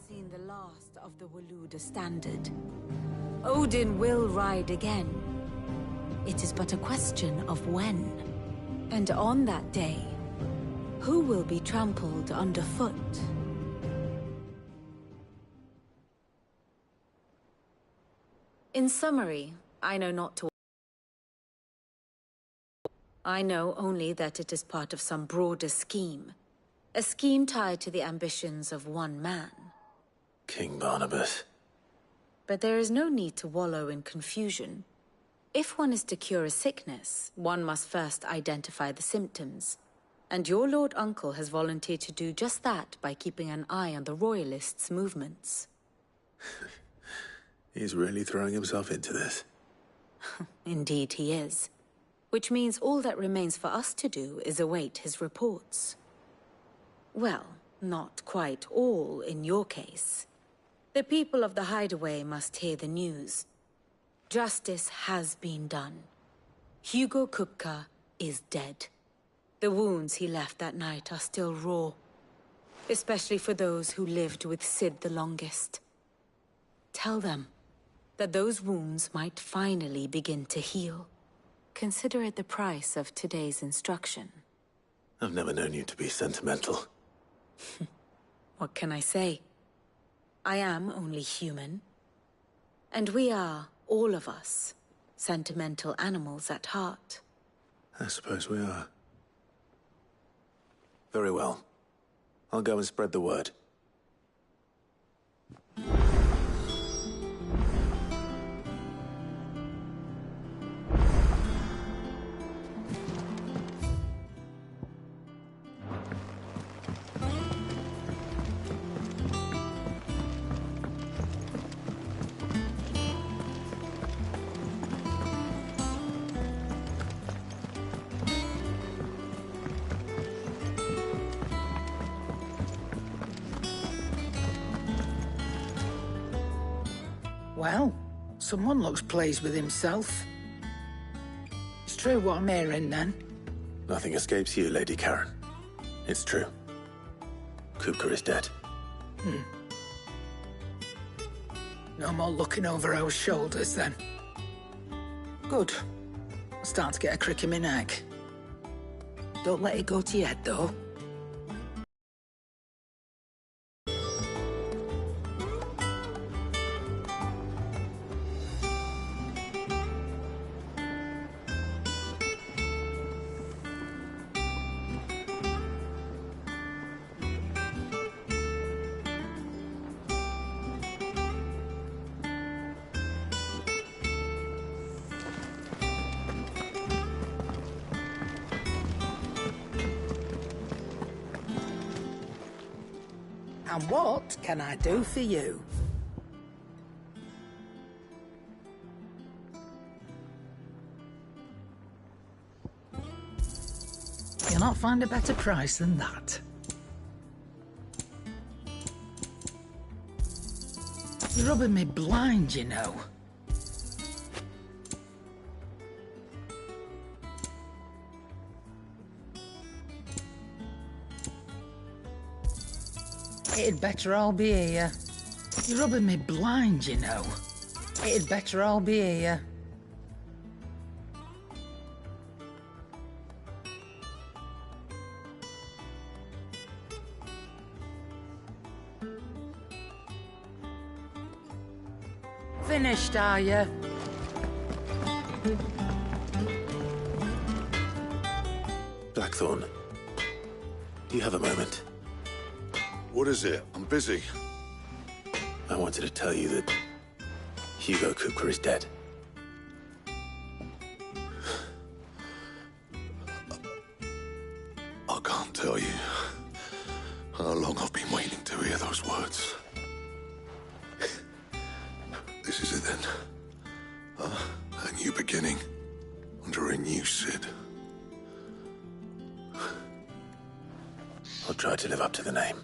seen the last of the Waluda standard. Odin will ride again. It is but a question of when. And on that day, who will be trampled underfoot? In summary, I know not to... I know only that it is part of some broader scheme. A scheme tied to the ambitions of one man. King Barnabas. But there is no need to wallow in confusion. If one is to cure a sickness, one must first identify the symptoms. And your Lord Uncle has volunteered to do just that by keeping an eye on the Royalists' movements. He's really throwing himself into this. Indeed he is. Which means all that remains for us to do is await his reports. Well, not quite all in your case. The people of the Hideaway must hear the news. Justice has been done. Hugo Kupka is dead. The wounds he left that night are still raw. Especially for those who lived with Cid the longest. Tell them that those wounds might finally begin to heal. Consider it the price of today's instruction. I've never known you to be sentimental. What can I say? I am only human. And we are, all of us, sentimental animals at heart. I suppose we are. Very well. I'll go and spread the word. Well, someone looks pleased with himself. It's true what I'm hearing, then. Nothing escapes you, Lady Karen. It's true. Kupka is dead. No more looking over our shoulders, then. Good. I'm starting to get a crick in my neck. Don't let it go to your head, though. And what can I do for you? You'll not find a better price than that. You're rubbing me blind, you know. It'd better all be here. You're rubbing me blind, you know. It'd better all be here. Finished, are you? Blackthorn, do you have a moment? What is it? I'm busy. I wanted to tell you that Hugo Kupka is dead. I can't tell you how long I've been waiting to hear those words. This is it then. A new beginning under a new Cid. I'll try to live up to the name.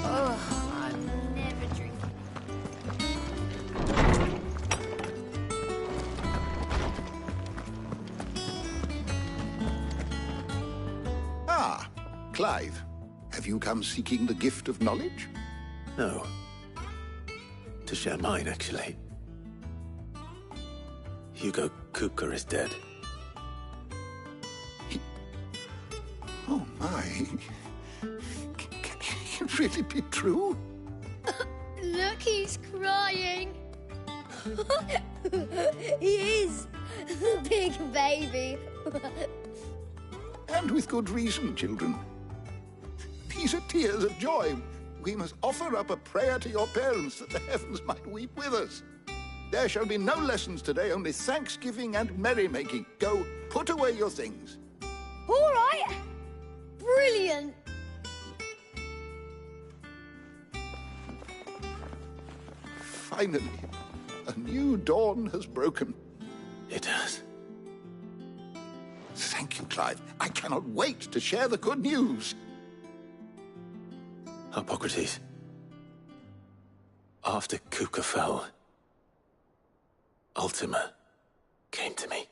I'm never drinking. Clive, have you come seeking the gift of knowledge? No. To share mine, actually. Hugo Kupka is dead. Oh my. Can it really be true? Look, he's crying. He is. Big baby. And with good reason, children. These are tears of joy. We must offer up a prayer to your parents that the heavens might weep with us. There shall be no lessons today, only thanksgiving and merrymaking. Go, put away your things. All right. Brilliant. Finally, a new dawn has broken. It has. Thank you, Clive. I cannot wait to share the good news. Hippocrates. After Kupka fell, Ultima came to me.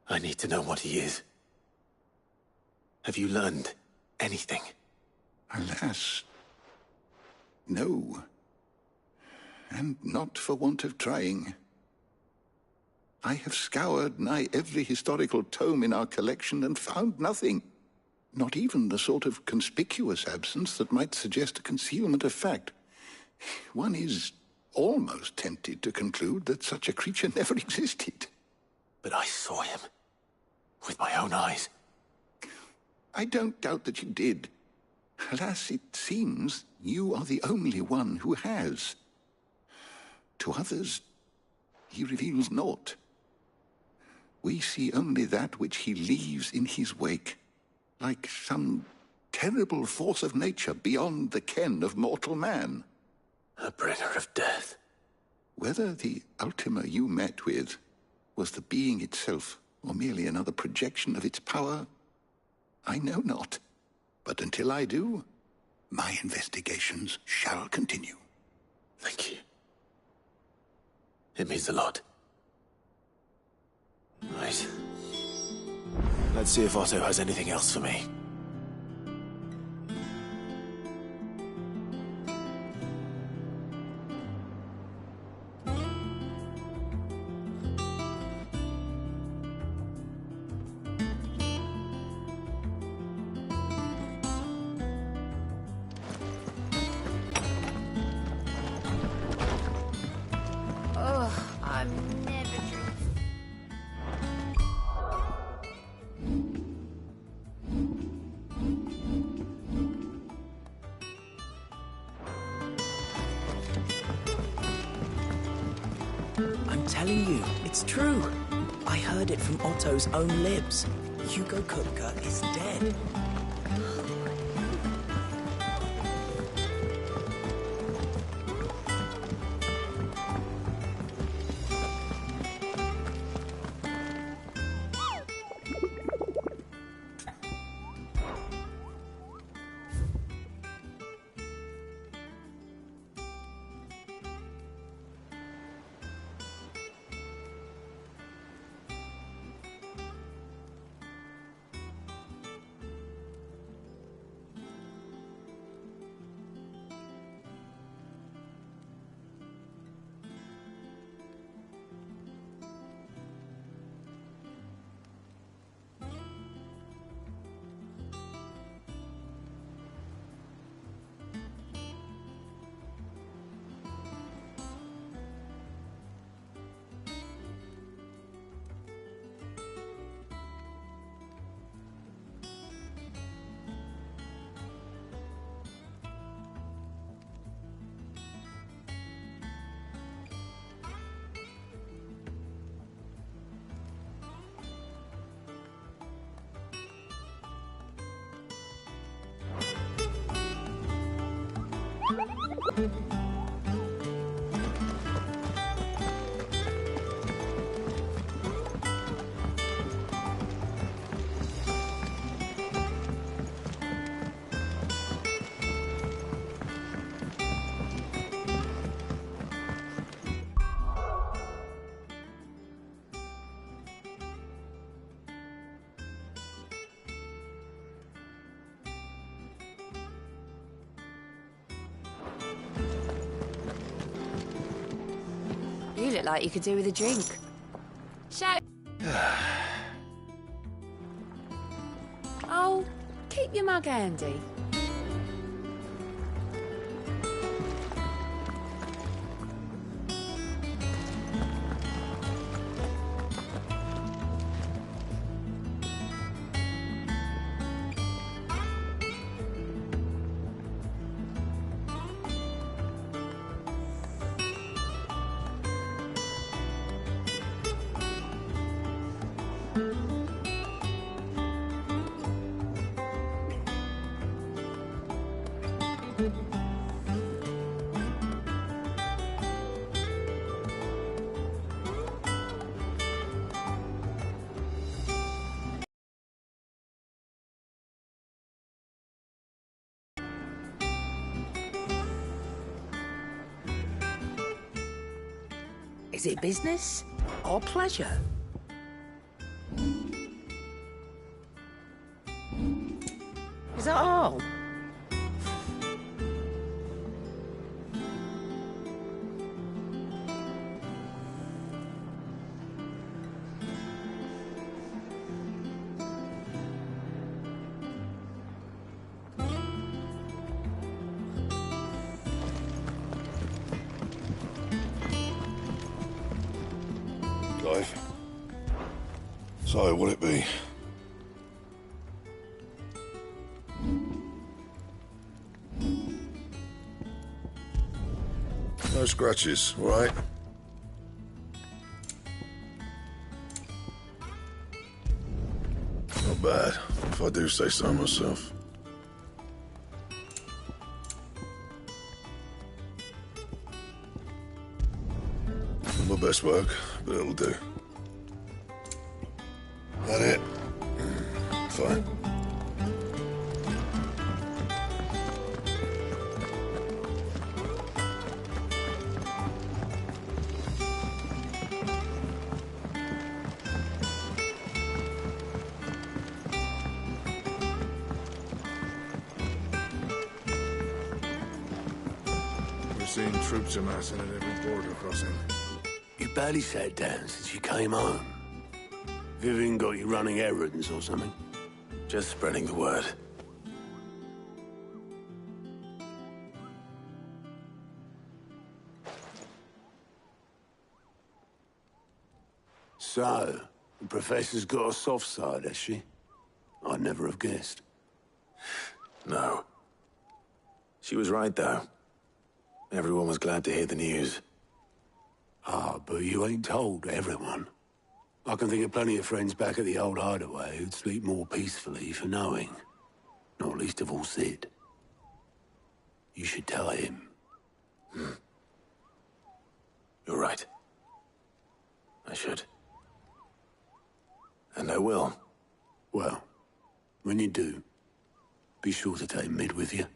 I need to know what he is. Have you learned anything? Alas, no. And not for want of trying. I have scoured nigh every historical tome in our collection and found nothing. Not even the sort of conspicuous absence that might suggest a concealment of fact. One is almost tempted to conclude that such a creature never existed. But I saw him. With my own eyes. I don't doubt that you did. Alas, it seems you are the only one who has. To others, he reveals naught. We see only that which he leaves in his wake, like some terrible force of nature beyond the ken of mortal man. A bringer of death. Whether the Ultima you met with was the being itself, or merely another projection of its power, I know not. But until I do, my investigations shall continue. Thank you. It means a lot. Right. Let's see if Otto has anything else for me. I'm never drunk. I'm telling you, it's true. I heard it from Otto's own lips. Hugo Kupka is dead. You look like you could do with a drink. Shout. Oh, keep your mug handy. Is it business or pleasure? Is that all? Clive. So, what'll it be? No scratches, all right? Not bad, if I do say so myself. Not my best work, but it'll do. That it? Fine. We're seeing troops amassing at every border crossing. You barely sat down since you came home. Vivian got you running errands or something? Just spreading the word. So, the Professor's got a soft side, has she? I'd never have guessed. No. She was right, though. Everyone was glad to hear the news. Ah, but you ain't told everyone. I can think of plenty of friends back at the old hideaway who'd sleep more peacefully for knowing. Not least of all Sid. You should tell him. You're right. I should. And I will. Well, when you do, be sure to take Mid with you.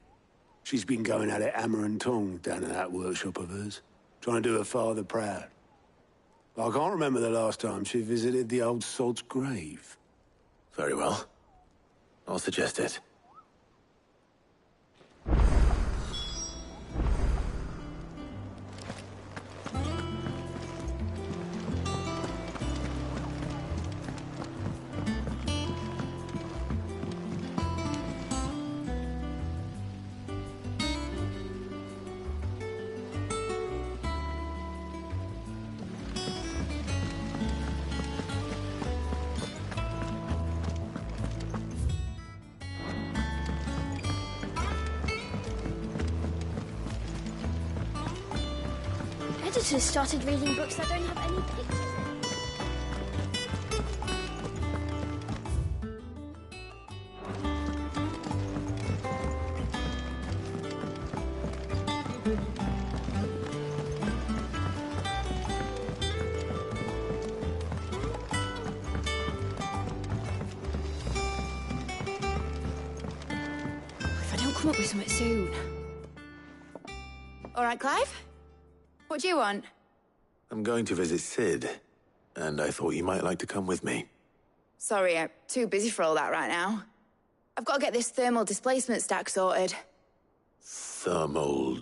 She's been going at it hammer and tong down in that workshop of hers, trying to do her father proud. I can't remember the last time she visited the old sod's grave. Very well. I'll suggest it. Editors started reading books that don't have any pictures in. If I don't come up with something soon. All right, Clive? What do you want? I'm going to visit Sid, and I thought you might like to come with me. Sorry, I'm too busy for all that right now. I've got to get this thermal displacement stack sorted. Thermal...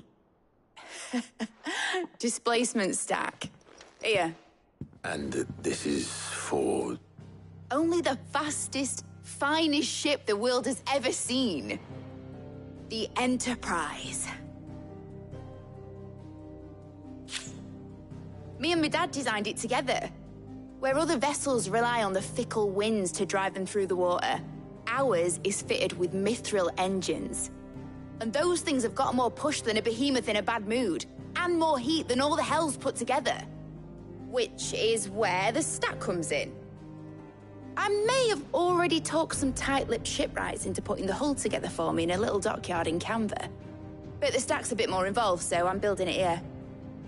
Displacement stack. Here. And this is for... Only the fastest, finest ship the world has ever seen. The Enterprise. Me and my dad designed it together. Where other vessels rely on the fickle winds to drive them through the water, ours is fitted with mithril engines. And those things have got more push than a behemoth in a bad mood, and more heat than all the hells put together. Which is where the stack comes in. I may have already talked some tight-lipped shipwrights into putting the hull together for me in a little dockyard in Canva. But the stack's a bit more involved, so I'm building it here.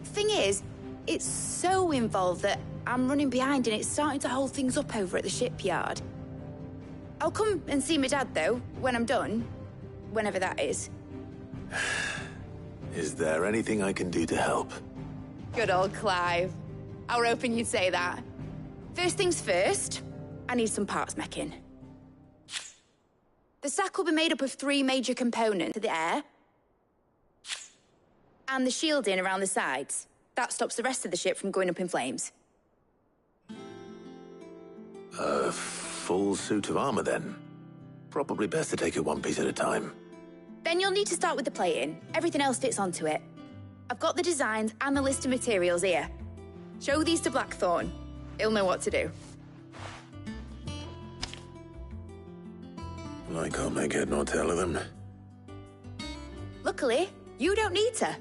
Thing is, it's so involved that I'm running behind and it's starting to hold things up over at the shipyard. I'll come and see my dad, though, when I'm done. Whenever that is. Is there anything I can do to help? Good old Clive. I were hoping you'd say that. First things first, I need some parts meching. The stack will be made up of 3 major components: the air, and the shielding around the sides. That stops the rest of the ship from going up in flames. A full suit of armor, then? Probably best to take it one piece at a time. Then you'll need to start with the plating. Everything else fits onto it. I've got the designs and the list of materials here. Show these to Blackthorn. He'll know what to do. I can't make head nor tail of them. Luckily, you don't need to.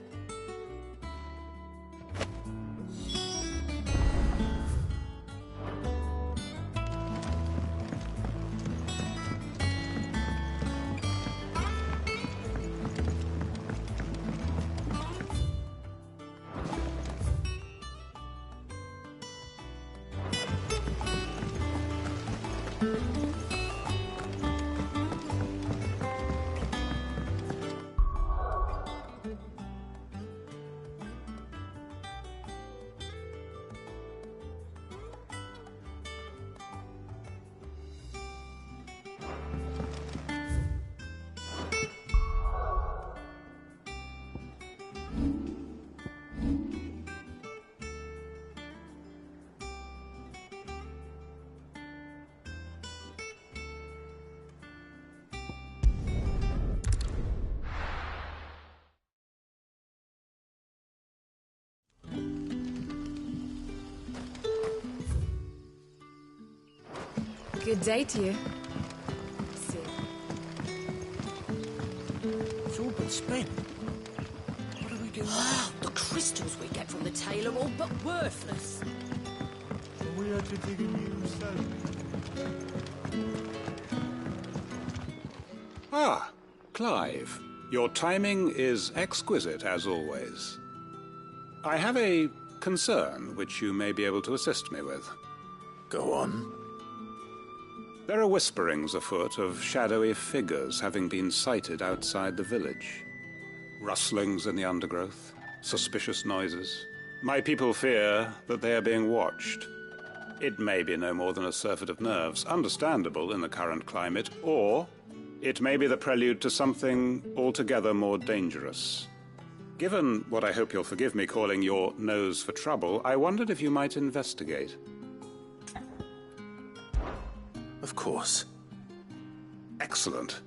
Good day to you. It's all been spent. What do we do now? The crystals we get from the tail are all but worthless. So we had to dig a new cell. Ah, Clive. Your timing is exquisite, as always. I have a concern which you may be able to assist me with. Go on. There are whisperings afoot of shadowy figures having been sighted outside the village. Rustlings in the undergrowth, suspicious noises. My people fear that they are being watched. It may be no more than a surfeit of nerves, understandable in the current climate, or it may be the prelude to something altogether more dangerous. Given what I hope you'll forgive me calling your nose for trouble, I wondered if you might investigate. Of course. Excellent.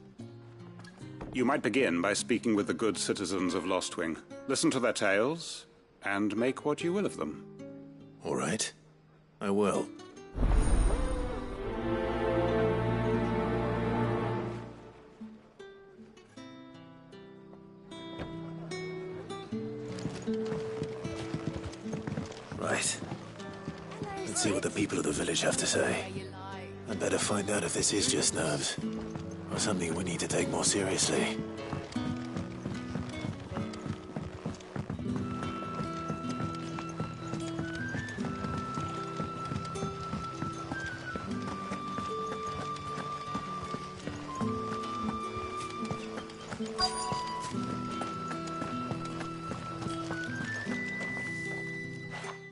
You might begin by speaking with the good citizens of Lostwing. Listen to their tales, and make what you will of them. All right. I will. Right. Let's see what the people of the village have to say. I'd better find out if this is just nerves, or something we need to take more seriously.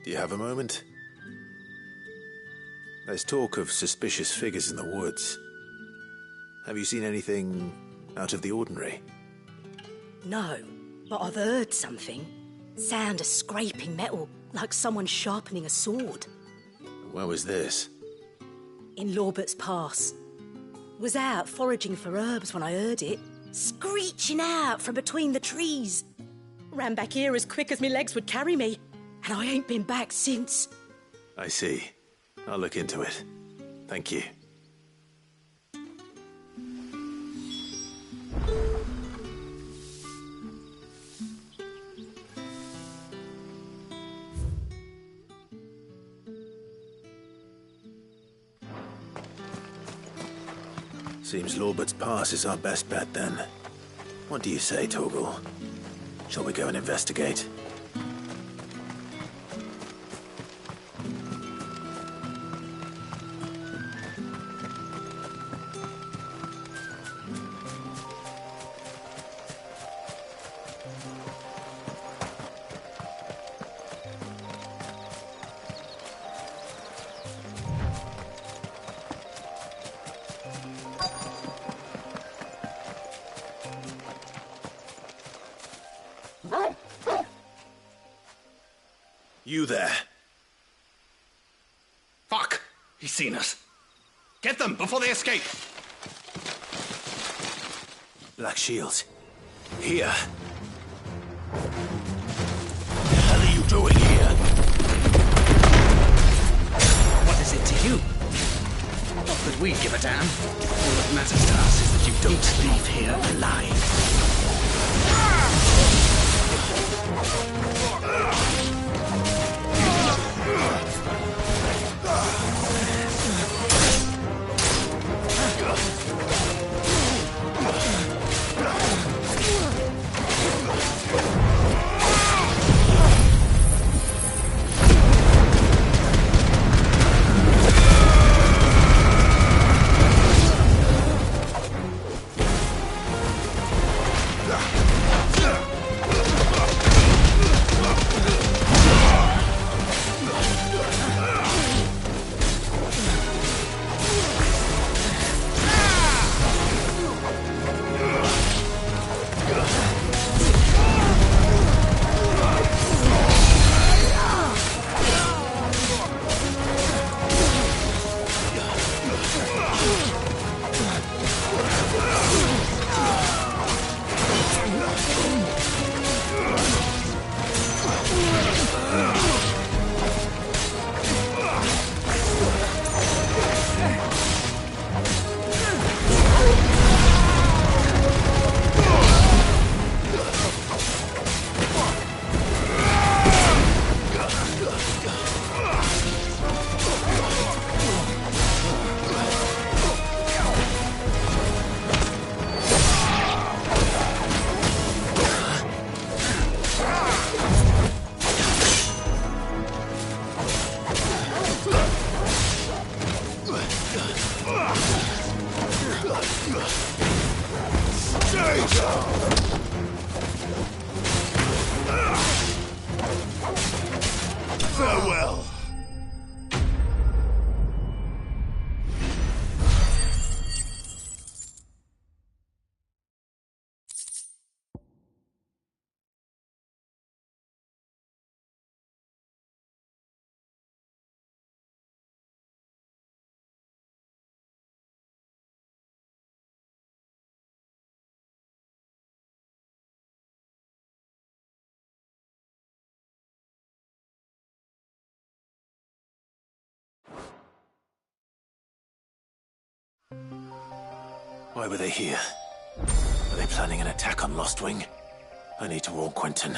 Do you have a moment? There's talk of suspicious figures in the woods. Have you seen anything out of the ordinary? No, but I've heard something. Sound of scraping metal, like someone sharpening a sword. Where was this? In Lorbert's Pass. Was out foraging for herbs when I heard it, screeching out from between the trees. Ran back here as quick as my legs would carry me, and I ain't been back since. I see. I'll look into it. Thank you. Seems Lorbert's Pass is our best bet, then. What do you say, Torgal? Shall we go and investigate? You there? Fuck! He's seen us. Get them before they escape! Black Shields. Here. What the hell are you doing here? What is it to you? Not that we give a damn. All that matters to us is that you don't leave here alive. Farewell. Why were they here? Are they planning an attack on Lostwing? I need to warn Quentin.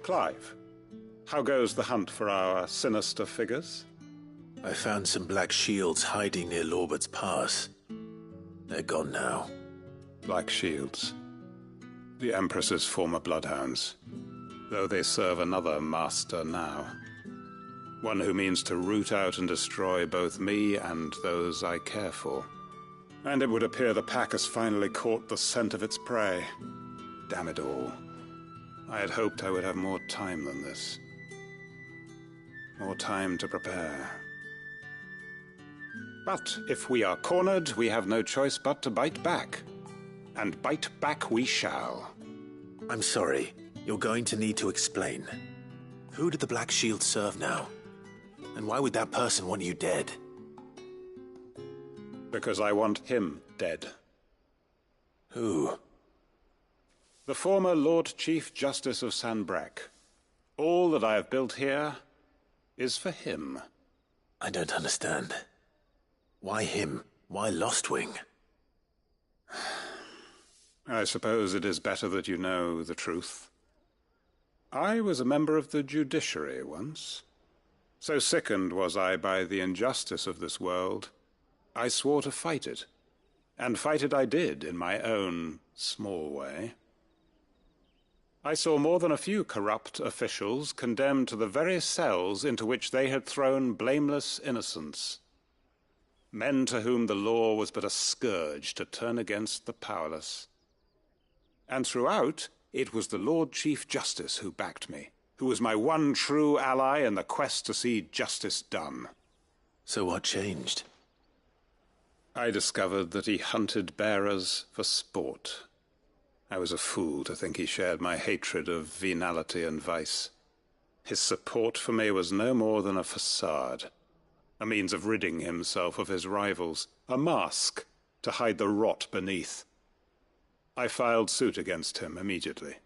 Clive, how goes the hunt for our sinister figures? I found some Black Shields hiding near Lorbert's Pass. They're gone now. Black Shields. The Empress's former bloodhounds. Though they serve another master now. One who means to root out and destroy both me and those I care for. And it would appear the pack has finally caught the scent of its prey. Damn it all. I had hoped I would have more time than this. More time to prepare. But if we are cornered, we have no choice but to bite back. And bite back we shall. I'm sorry. You're going to need to explain. Who did the Black Shield serve now? And why would that person want you dead? Because I want him dead. Who? The former Lord Chief Justice of Sanbreque. All that I have built here is for him. I don't understand. Why him? Why Lostwing? I suppose it is better that you know the truth. I was a member of the judiciary once. So sickened was I by the injustice of this world, I swore to fight it. And fight it I did, in my own small way. I saw more than a few corrupt officials condemned to the very cells into which they had thrown blameless innocents. Men to whom the law was but a scourge to turn against the powerless. And throughout, it was the Lord Chief Justice who backed me, who was my one true ally in the quest to see justice done. So what changed? I discovered that he hunted bearers for sport. I was a fool to think he shared my hatred of venality and vice. His support for me was no more than a facade, a means of ridding himself of his rivals, a mask to hide the rot beneath. I filed suit against him immediately.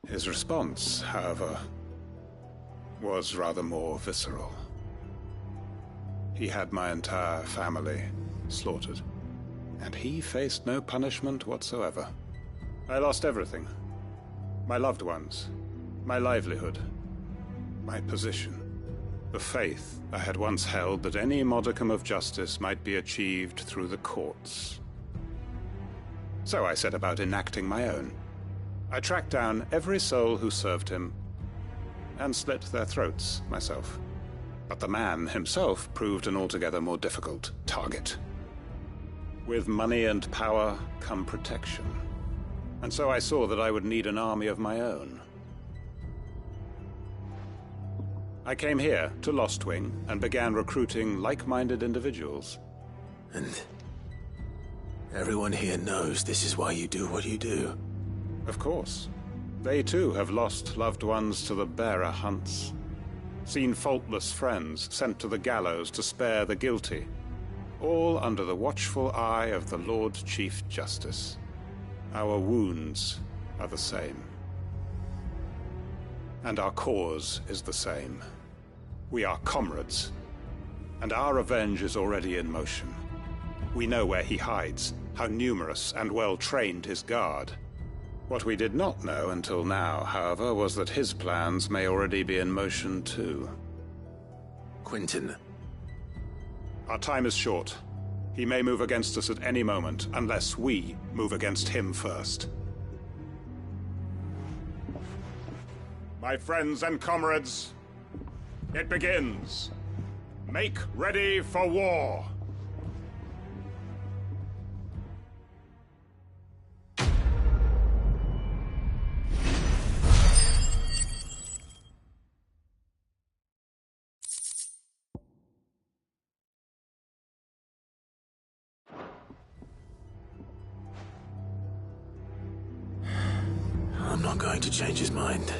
His response, however, was rather more visceral. He had my entire family slaughtered, and he faced no punishment whatsoever. I lost everything. My loved ones, my livelihood, my position, the faith I had once held that any modicum of justice might be achieved through the courts. So I set about enacting my own. I tracked down every soul who served him, and slit their throats myself. But the man himself proved an altogether more difficult target. With money and power come protection, and so I saw that I would need an army of my own. I came here to Lostwing and began recruiting like-minded individuals. And everyone here knows this is why you do what you do. Of course. They too have lost loved ones to the bearer hunts. Seen faultless friends sent to the gallows to spare the guilty. All under the watchful eye of the Lord Chief Justice. Our wounds are the same. And our cause is the same. We are comrades. And our revenge is already in motion. We know where he hides, how numerous and well-trained his guard. What we did not know until now, however, was that his plans may already be in motion too. Quentin. Our time is short. He may move against us at any moment, unless we move against him first. My friends and comrades, it begins. Make ready for war. I'm not going to change his mind.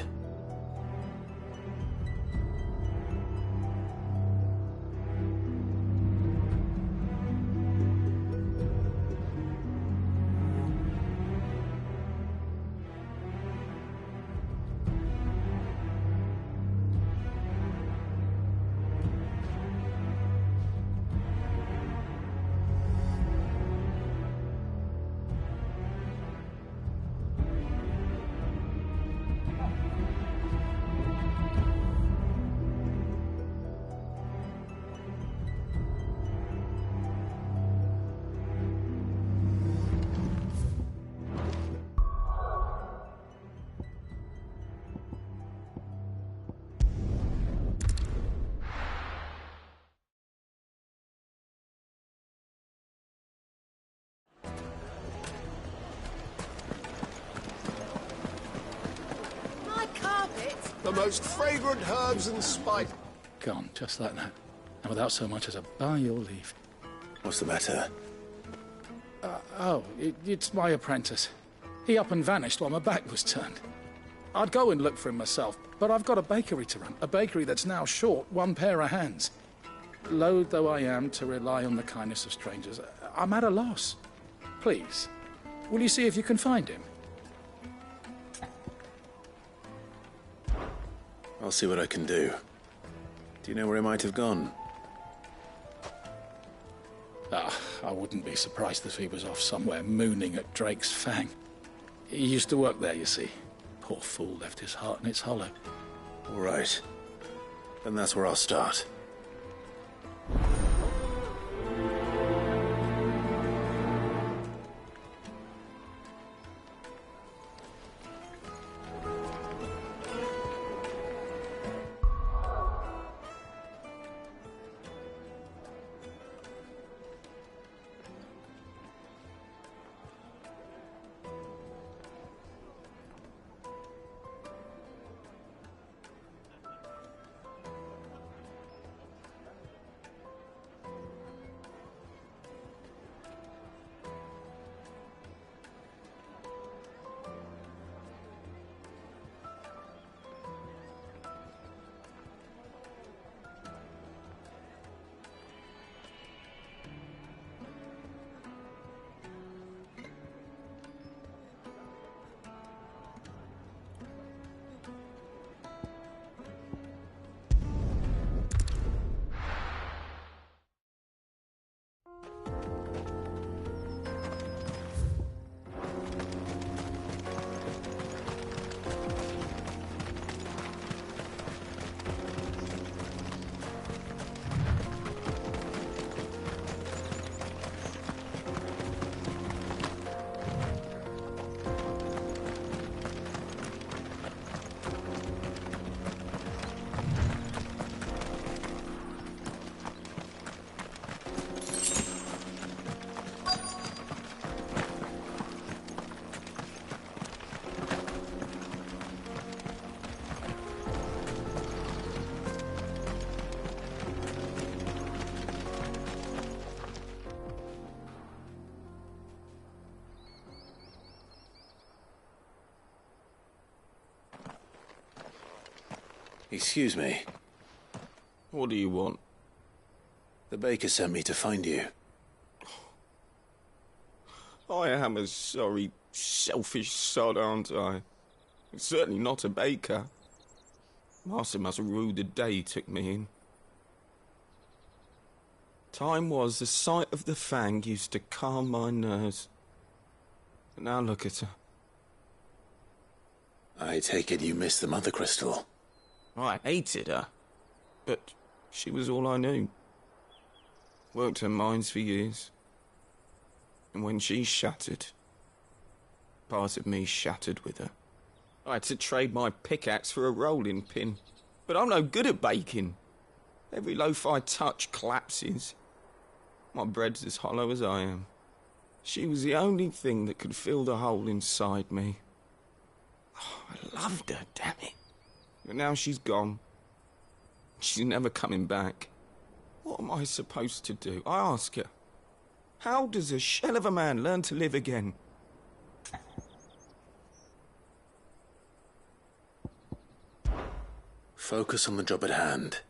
The most fragrant herbs and spice. Gone, just like that. And without so much as a by your leave. What's the matter? It's my apprentice. He up and vanished while my back was turned. I'd go and look for him myself, but I've got a bakery to run. A bakery that's now short one pair of hands. Loath though I am to rely on the kindness of strangers, I'm at a loss. Please, will you see if you can find him? I'll see what I can do. Do you know where he might have gone? I wouldn't be surprised if he was off somewhere mooning at Drake's Fang. He used to work there, you see. Poor fool left his heart in its hollow. All right. Then that's where I'll start. Excuse me. What do you want? The baker sent me to find you. I am a sorry, selfish sod, aren't I? Certainly not a baker. Master must rue the day he took me in. Time was the sight of the Fang used to calm my nerves. But now look at her. I take it you missed the Mother Crystal. I hated her, but she was all I knew. Worked her mines for years. And when she shattered, part of me shattered with her. I had to trade my pickaxe for a rolling pin. But I'm no good at baking. Every loaf I touch collapses. My bread's as hollow as I am. She was the only thing that could fill the hole inside me. Oh, I loved her, damn it. But now she's gone. She's never coming back. What am I supposed to do? I ask her. How does a shell of a man learn to live again? Focus on the job at hand.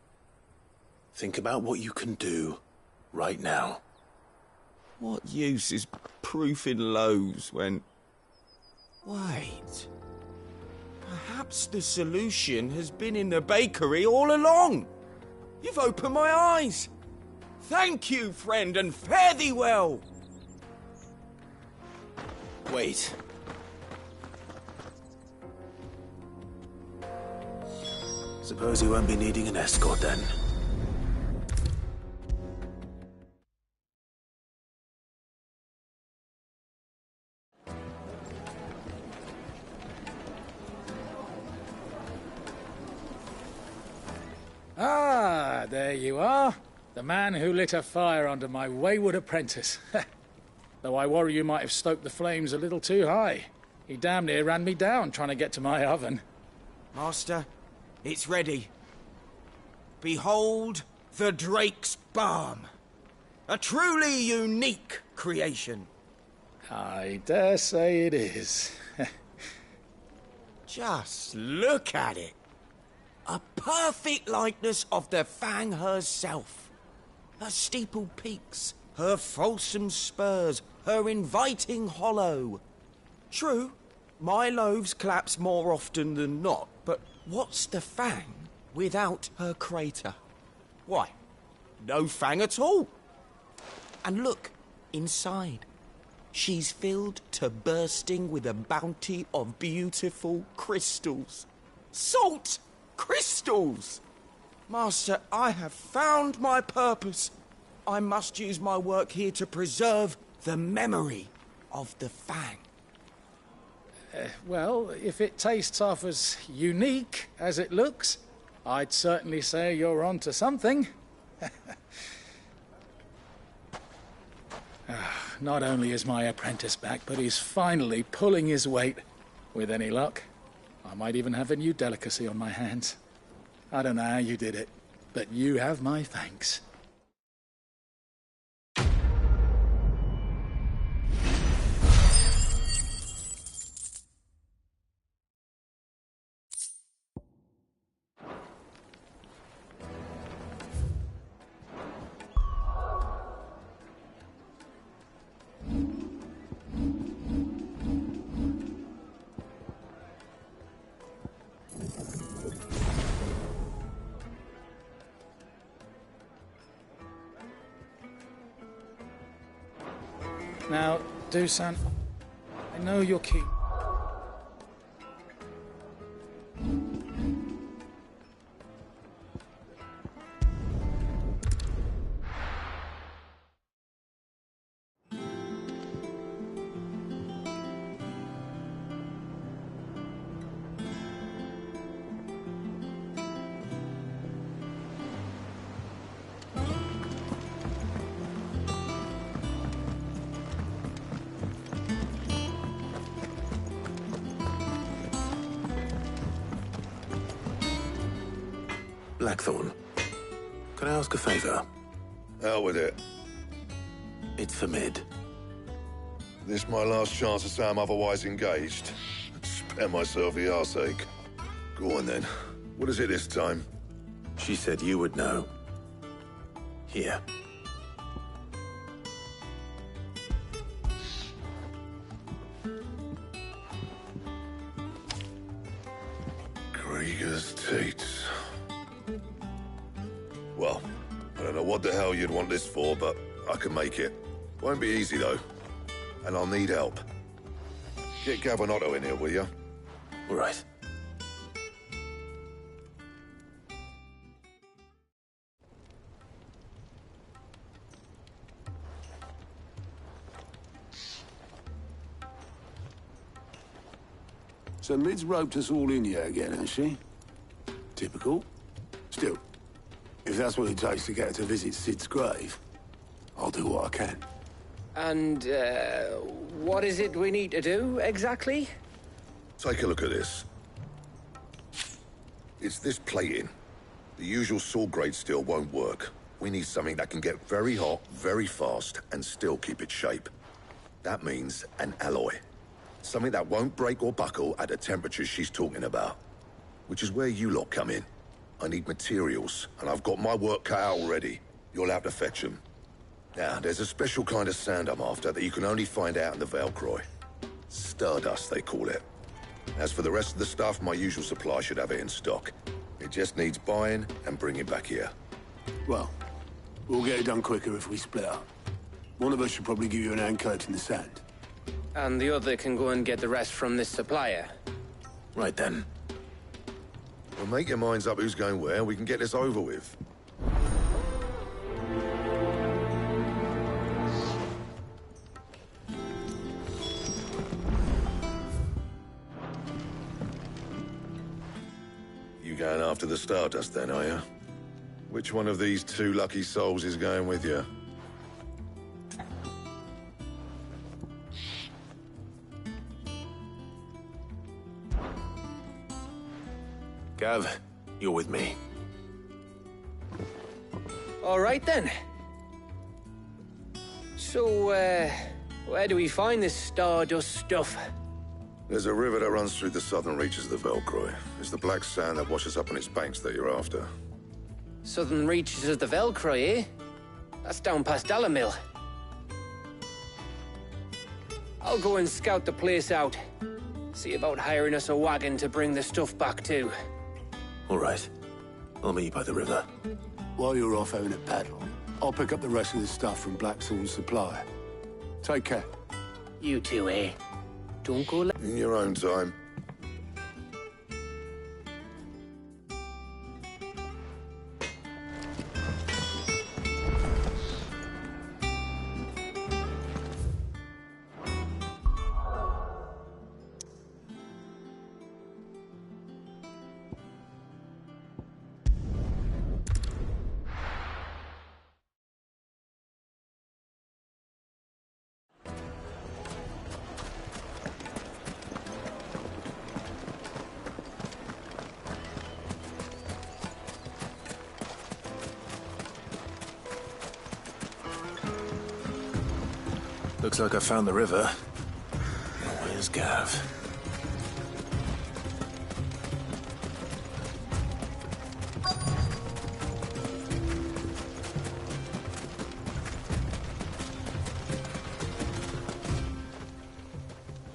Think about what you can do right now. What use is proofing loaves when... Wait... Perhaps the solution has been in the bakery all along. You've opened my eyes. Thank you, friend, and fare thee well. Wait. Suppose you won't be needing an escort then. Ah, there you are. The man who lit a fire under my wayward apprentice. Though I worry you might have stoked the flames a little too high. He damn near ran me down trying to get to my oven. Master, It's ready. Behold the Drake's Balm. A truly unique creation. I dare say it is. Just look at it. A perfect likeness of the Fang herself. Her steeple peaks, her fulsome spurs, her inviting hollow. True, my loaves collapse more often than not, but what's the Fang without her crater? Why, no Fang at all. And look, inside. She's filled to bursting with a bounty of beautiful crystals. Salt crystals! Master, I have found my purpose. I must use my work here to preserve the memory of the Fang. Well, if it tastes half as unique as it looks, I'd certainly say you're onto something. Not only is my apprentice back, but he's finally pulling his weight. With any luck, I might even have a new delicacy on my hands. I don't know how you did it, but you have my thanks. Now, Dusan, I know you're keen. Blackthorn, can I ask a favor? Out with it. It's for Mid. This my last chance to say I'm otherwise engaged. Spare myself the arseache. Go on then. What is it this time? She said you would know. Here. Krieger's Teats. Well, I don't know what the hell you'd want this for, but I can make it. Won't be easy, though. And I'll need help. Get Gavin-Otto in here, will you? All right. So Mid's roped us all in here again, hasn't she? Typical. Still, if that's what it takes to get her to visit Sid's grave, I'll do what I can. And, what is it we need to do, exactly? Take a look at this. It's this plating. The usual sword grade steel won't work. We need something that can get very hot, very fast, and still keep its shape. That means an alloy. Something that won't break or buckle at the temperatures she's talking about. Which is where you lot come in. I need materials, and I've got my work cut out already. You'll have to fetch them. Now, there's a special kind of sand I'm after that you can only find out in the Valcroy. Stardust, they call it. As for the rest of the stuff, my usual supply should have it in stock. It just needs buying and bringing back here. Well, we'll get it done quicker if we split up. One of us should probably give you an hand coat in the sand. And the other can go and get the rest from this supplier. Right then. Well, make your minds up who's going where, we can get this over with. You going after the Stardust then, are you? Which one of these two lucky souls is going with you? Gav, You're with me. All right, then. So, where do we find this Stardust stuff? There's a river that runs through the southern reaches of the Velcroy. It's the black sand that washes up on its banks that you're after. Southern reaches of the Velcroy, eh? That's down past Dalamil. I'll go and scout the place out. See about hiring us a wagon to bring the stuff back to. All right. I'll meet you by the river. While you're off having a paddle, I'll pick up the rest of the stuff from Blackthorn's supply. Take care. You too, eh? Don't go... In your own time. Looks like I found the river. Where's Gav?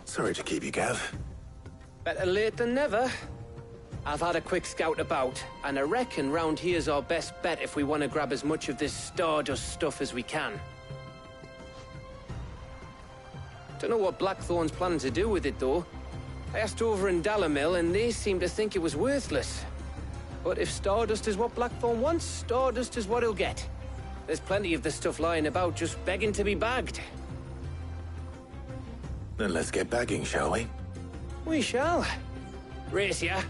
Sorry to keep you, Gav. Better late than never. I've had a quick scout about, and I reckon round here's our best bet if we want to grab as much of this Stardust stuff as we can. Don't know what Blackthorn's planning to do with it, though. I asked over in Dalamil, and they seem to think it was worthless. But if Stardust is what Blackthorn wants, Stardust is what he'll get. There's plenty of the stuff lying about, just begging to be bagged. Then let's get bagging, shall we? We shall. Race ya.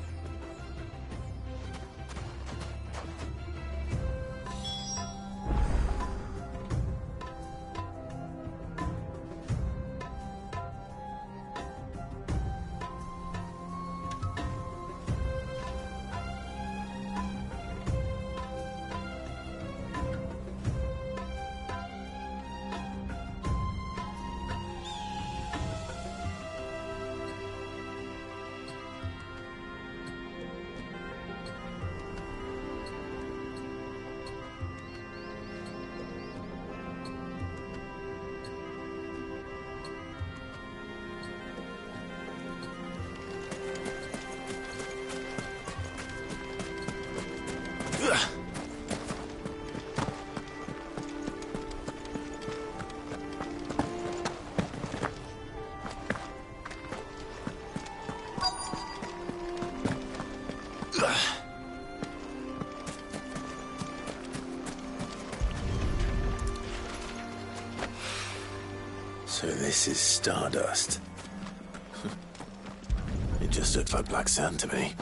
So this is Stardust. It just looked like black sand to me.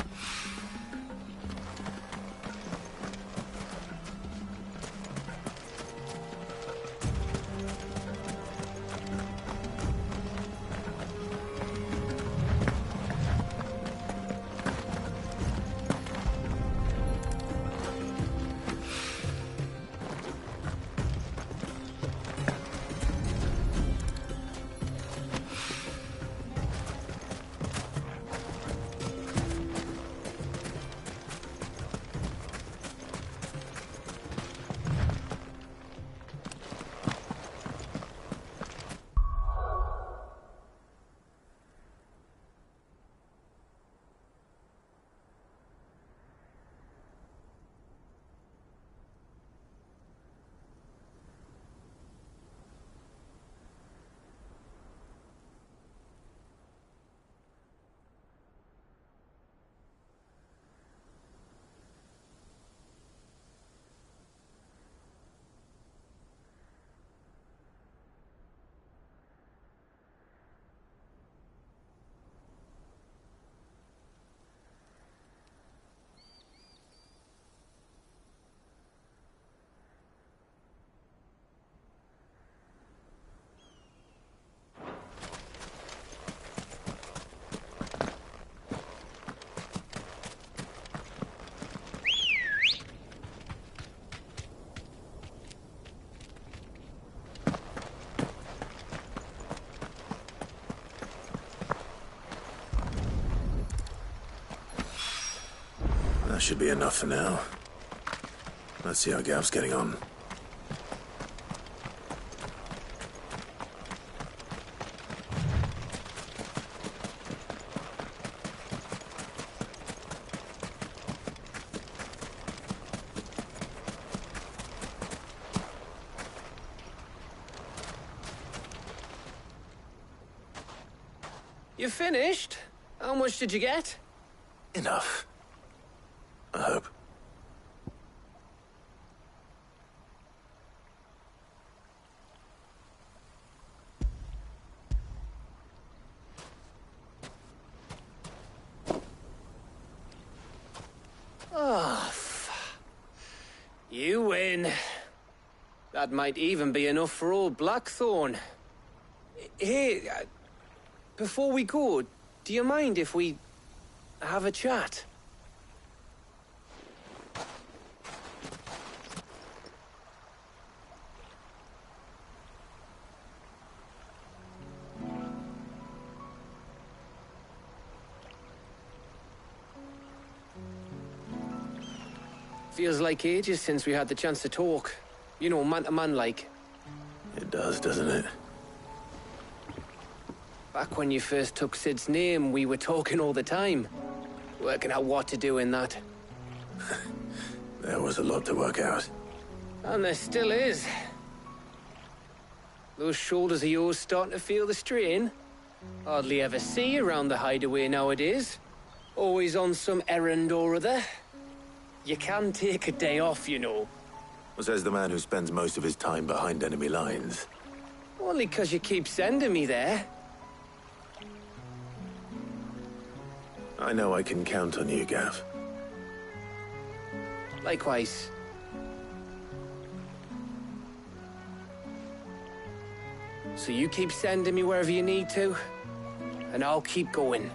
That should be enough for now. Let's see how Gav's getting on. You finished? How much did you get? Enough. I hope. Oh, you win. That might even be enough for old Blackthorn. Hey, before we go, do you mind if we have a chat? Feels like ages since we had the chance to talk. You know, man to man like. It does, doesn't it? Back when you first took Sid's name, we were talking all the time. Working out what to do in that. There was a lot to work out. And there still is. Those shoulders of yours starting to feel the strain. Hardly ever see you around the hideaway nowadays. Always on some errand or other. You can take a day off, you know. Says the man who spends most of his time behind enemy lines. Only 'cause you keep sending me there. I know I can count on you, Gav. Likewise. So you keep sending me wherever you need to, and I'll keep going.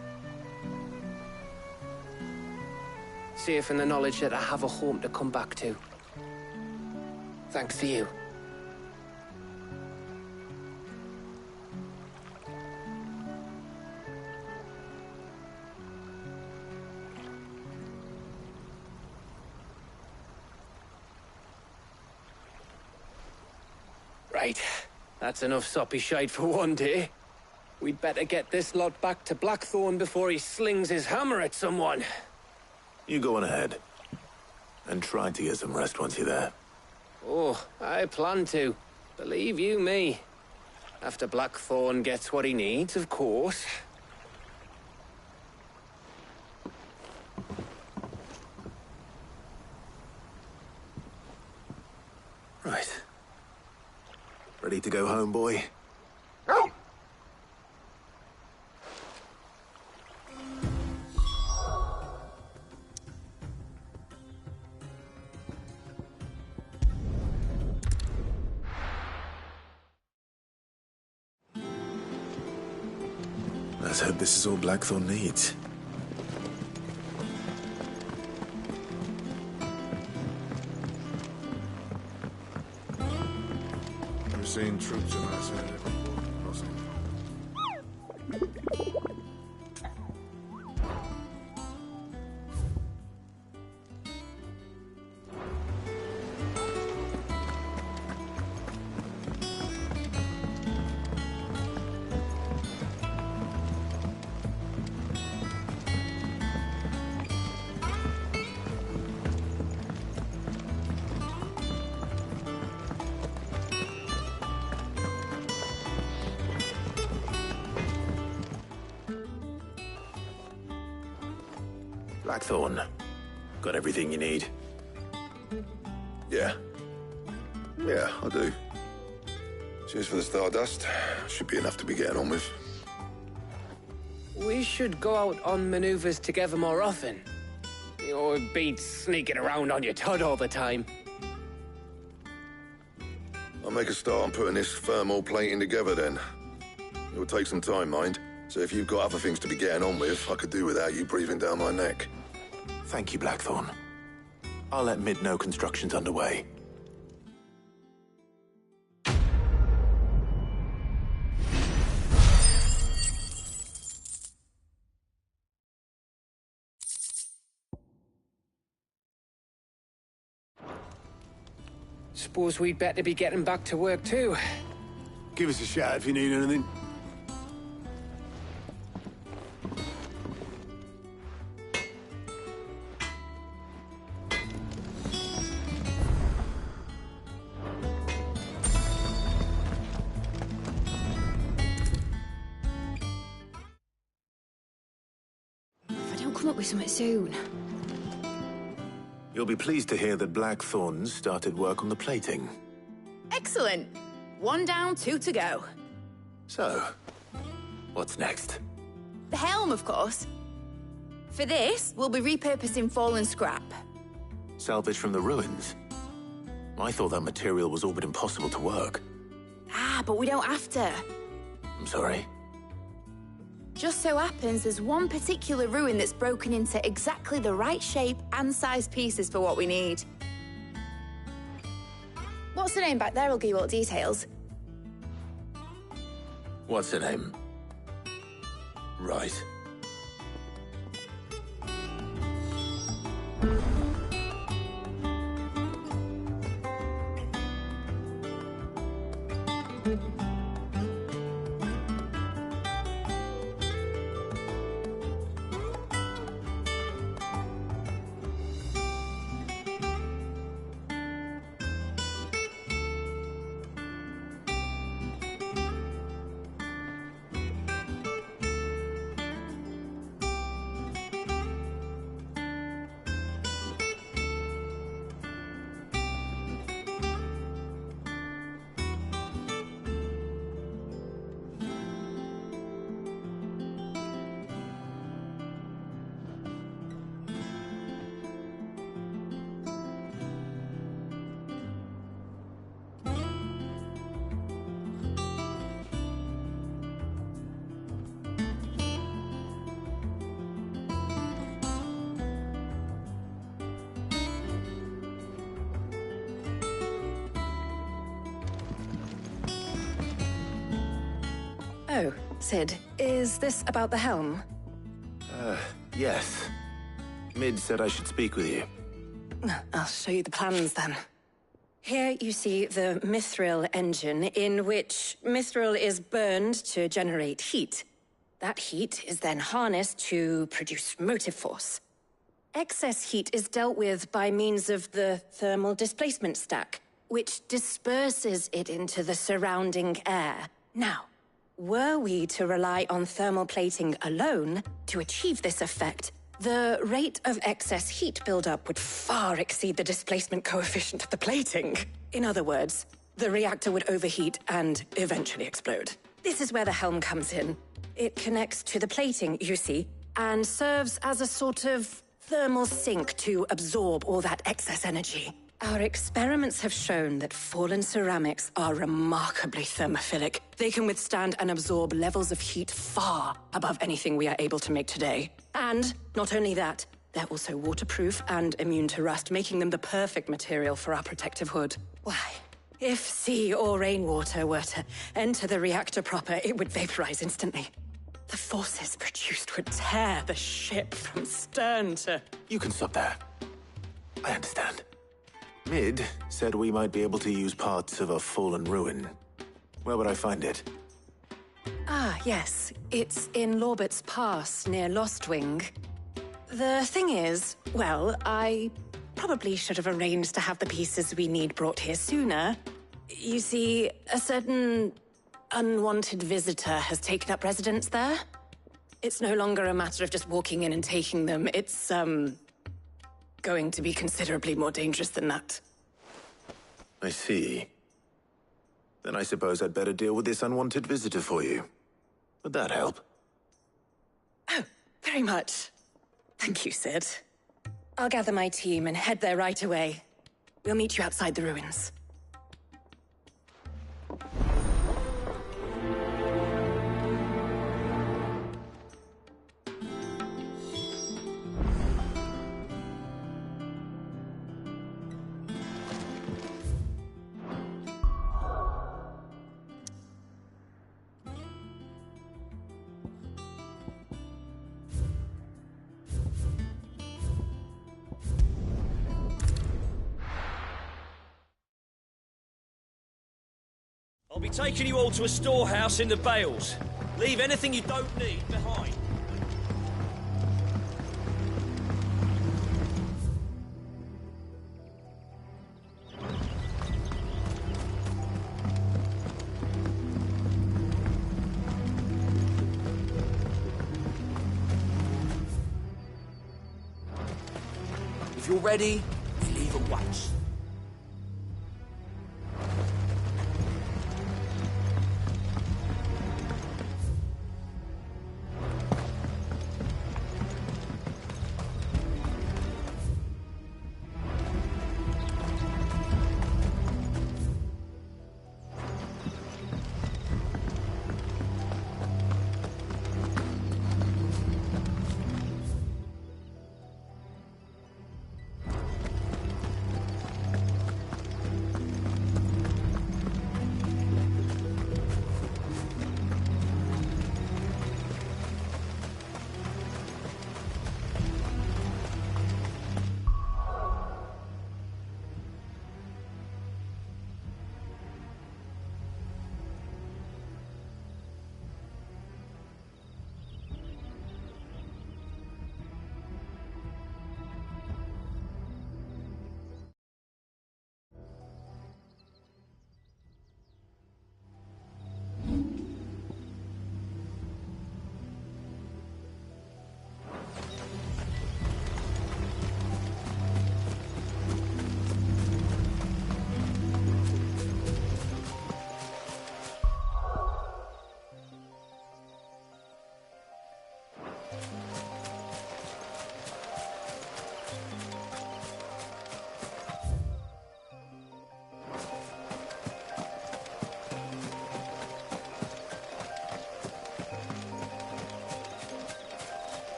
Safe in the knowledge that I have a home to come back to. Thanks to you. Right. That's enough soppy shite for one day. We'd better get this lot back to Blackthorn before he slings his hammer at someone. You go on ahead. And try to get some rest once you're there. Oh, I plan to. Believe you me. After Blackthorn gets what he needs, of course. Right. Ready to go home, boy? Let's hope this is all Blackthorn needs. We're seeing troops amassing at every border crossing. Blackthorn, got everything you need? Yeah. Yeah, I do. Cheers for the Stardust. Should be enough to be getting on with. We should go out on maneuvers together more often. You know, it beats sneaking around on your tud all the time. I'll make a start on putting this thermal plating together then. It'll take some time, mind. So if you've got other things to be getting on with, I could do without you breathing down my neck. Thank you, Blackthorn. I'll let Mid know construction's underway. Suppose we'd better be getting back to work too. Give us a shout if you need anything. If I don't come up with something soon. You'll be pleased to hear that Blackthorn started work on the plating. Excellent. 1 down, 2 to go. So, what's next? The helm, of course. For this, we'll be repurposing fallen scrap. Salvage from the ruins? I thought that material was all but impossible to work. Ah, but we don't have to. I'm sorry. Just so happens there's one particular ruin that's broken into exactly the right shape and size pieces for what we need. What's the name back there? I'll give you all the details. What's her name? Right. Oh, Sid, is this about the helm? Yes. Mid said I should speak with you. I'll show you the plans then. Here you see the Mithril engine, in which Mithril is burned to generate heat. That heat is then harnessed to produce motive force. Excess heat is dealt with by means of the thermal displacement stack, which disperses it into the surrounding air. Now, were we to rely on thermal plating alone to achieve this effect, the rate of excess heat buildup would far exceed the displacement coefficient of the plating. In other words, the reactor would overheat and eventually explode. This is where the helm comes in. It connects to the plating, you see, and serves as a sort of thermal sink to absorb all that excess energy. Our experiments have shown that fallen ceramics are remarkably thermophilic. They can withstand and absorb levels of heat far above anything we are able to make today. And not only that, they're also waterproof and immune to rust, making them the perfect material for our protective hood. Why, if sea or rainwater were to enter the reactor proper, it would vaporize instantly. The forces produced would tear the ship from stern to... You can stop there. I understand. Mid said we might be able to use parts of a fallen ruin. Where would I find it? Ah, yes. It's in Lorbert's Pass, near Lostwing. The thing is, well, I probably should have arranged to have the pieces we need brought here sooner. You see, a certain unwanted visitor has taken up residence there. It's no longer a matter of just walking in and taking them. It's, going to be considerably more dangerous than that. I see. Then I suppose I'd better deal with this unwanted visitor for you. Would that help? Oh, very much. Thank you, Sid. I'll gather my team and head there right away. We'll meet you outside the ruins. I'll be taking you all to a storehouse in the Bales. Leave anything you don't need behind. If you're ready, we leave at once.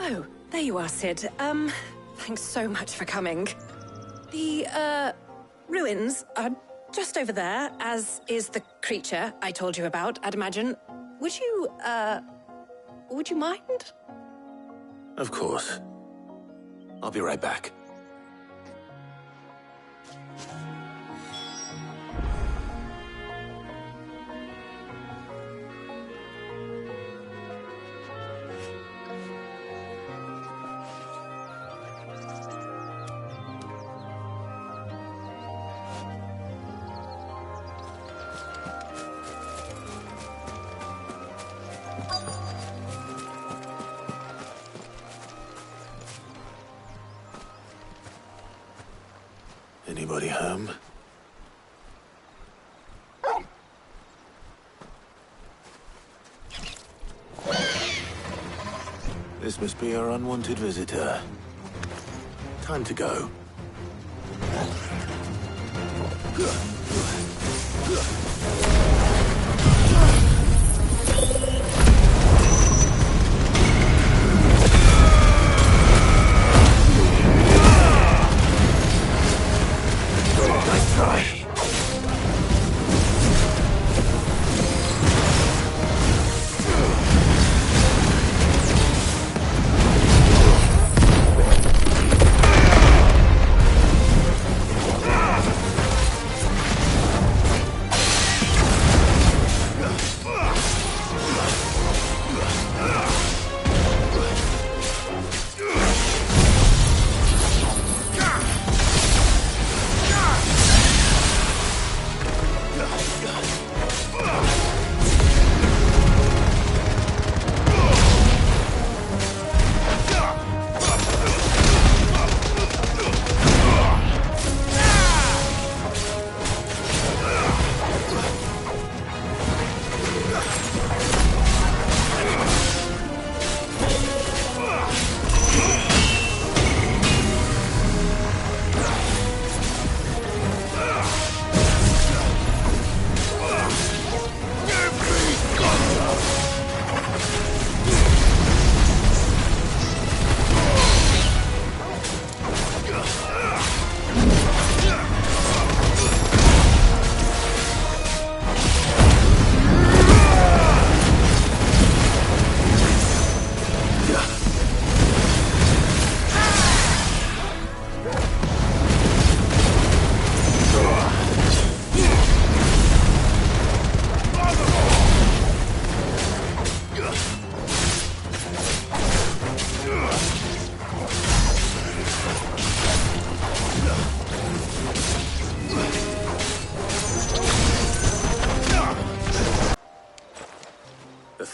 Oh, there you are, Cid. Thanks so much for coming. The, ruins are just over there, as is the creature I told you about, I'd imagine. Would you mind? Of course. I'll be right back. Anybody home? This must be our unwanted visitor. Time to go. Nice try.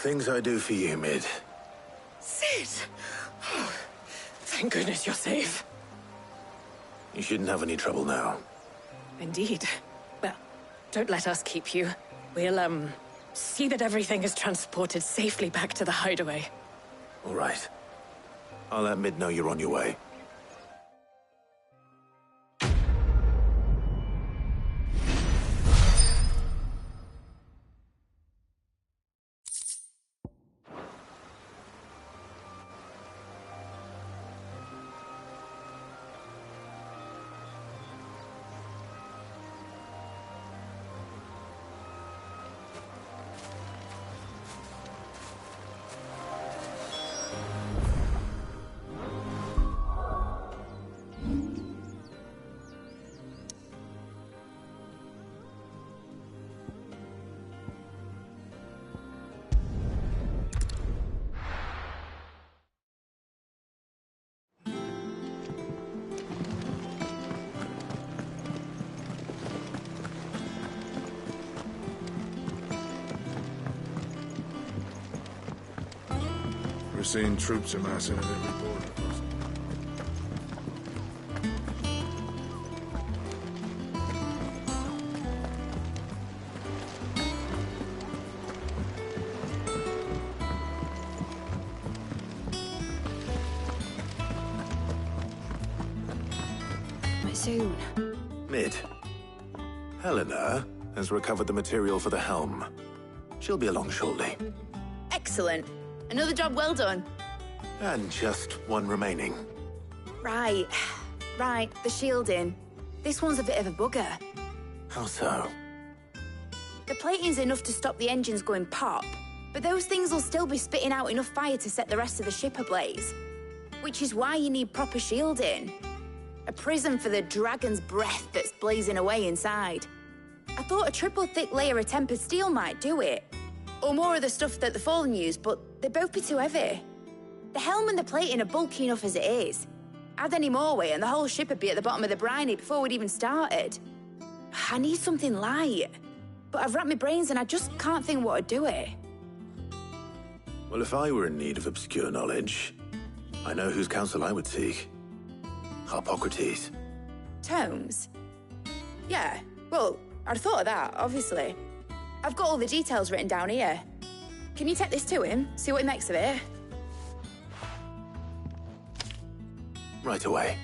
things I do for you, Mid. Sid! Oh, thank goodness you're safe. You shouldn't have any trouble now. Indeed. Well, don't let us keep you. We'll, see that everything is transported safely back to the hideaway. All right. I'll let Mid know you're on your way. We're seeing troops amassing at every border post. Soon. Mid. Helena has recovered the material for the helm. She'll be along shortly. Excellent. Another job well done. And just one remaining. Right. Right, the shielding. This one's a bit of a bugger. How so? The plating's enough to stop the engines going pop, but those things will still be spitting out enough fire to set the rest of the ship ablaze. Which is why you need proper shielding. A prison for the dragon's breath that's blazing away inside. I thought a triple thick layer of tempered steel might do it. Or more of the stuff that the Fallen use, but they'd both be too heavy. The helm and the plating are bulky enough as it is. Add any more weight and the whole ship would be at the bottom of the briny before we'd even started. I need something light. But I've racked my brains and I just can't think what would do it. Well, if I were in need of obscure knowledge, I know whose counsel I would seek. Harpocrates. Tomes? Yeah, well, I'd thought of that, obviously. I've got all the details written down here. Can you take this to him, see what he makes of it? Right away.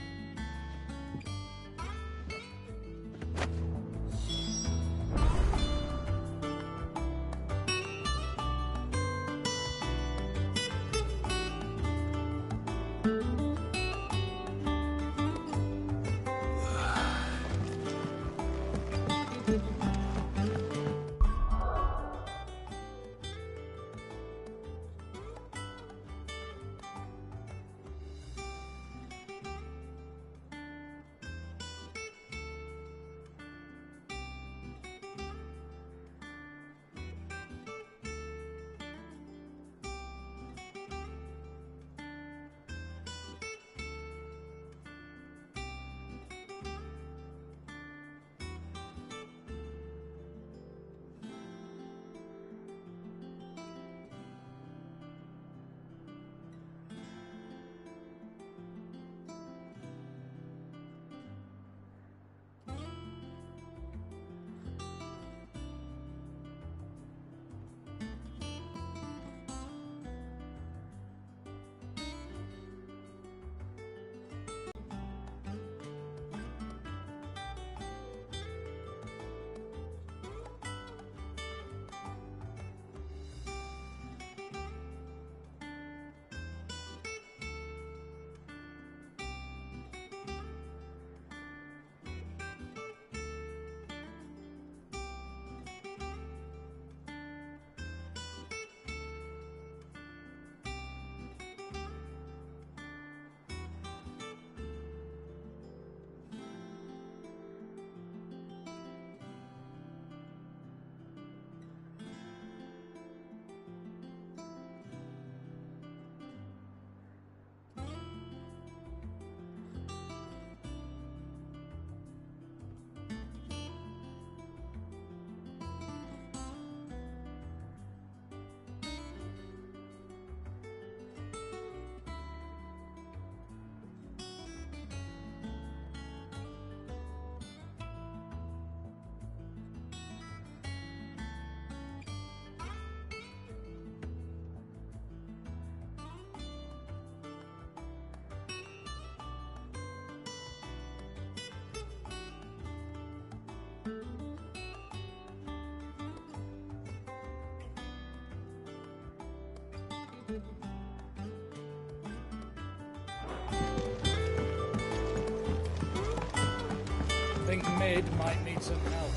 Ned might need some help.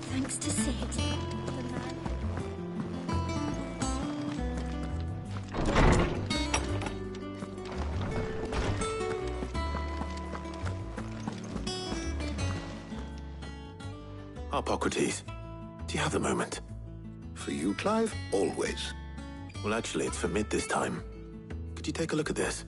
Thanks to Sid. The man. Harpocrates, do you have the moment? For you, Clive, always. Well, actually, it's for mid this time. Could you take a look at this?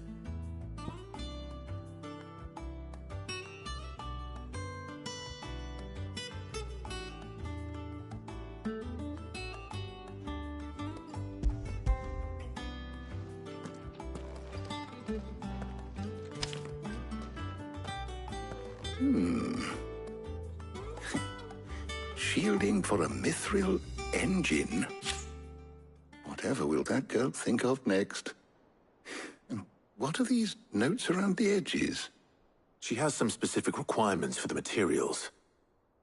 Shielding for a mithril engine. Whatever will that girl think of next? And what are these notes around the edges? She has some specific requirements for the materials.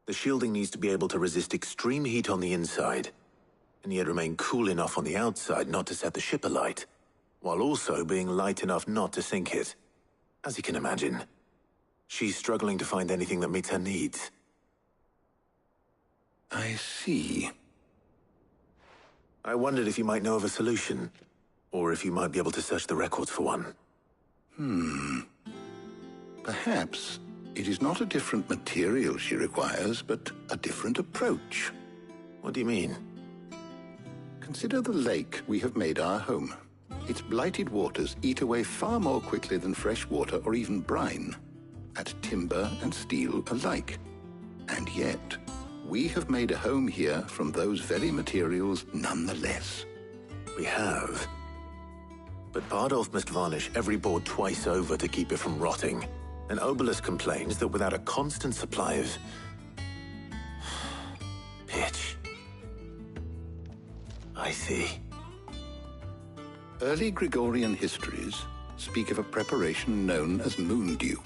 The shielding needs to be able to resist extreme heat on the inside, and yet remain cool enough on the outside not to set the ship alight, while also being light enough not to sink it. As you can imagine, she's struggling to find anything that meets her needs. I see. I wondered if you might know of a solution, or if you might be able to search the records for one. Perhaps it is not a different material she requires, but a different approach. What do you mean? Consider the lake we have made our home. Its blighted waters eat away far more quickly than fresh water or even brine, at timber and steel alike. And yet, we have made a home here from those very materials nonetheless. We have. But Bardolph must varnish every board twice over to keep it from rotting. And Obelus complains that without a constant supply of pitch. I see. Early Gregorian histories speak of a preparation known as moondew.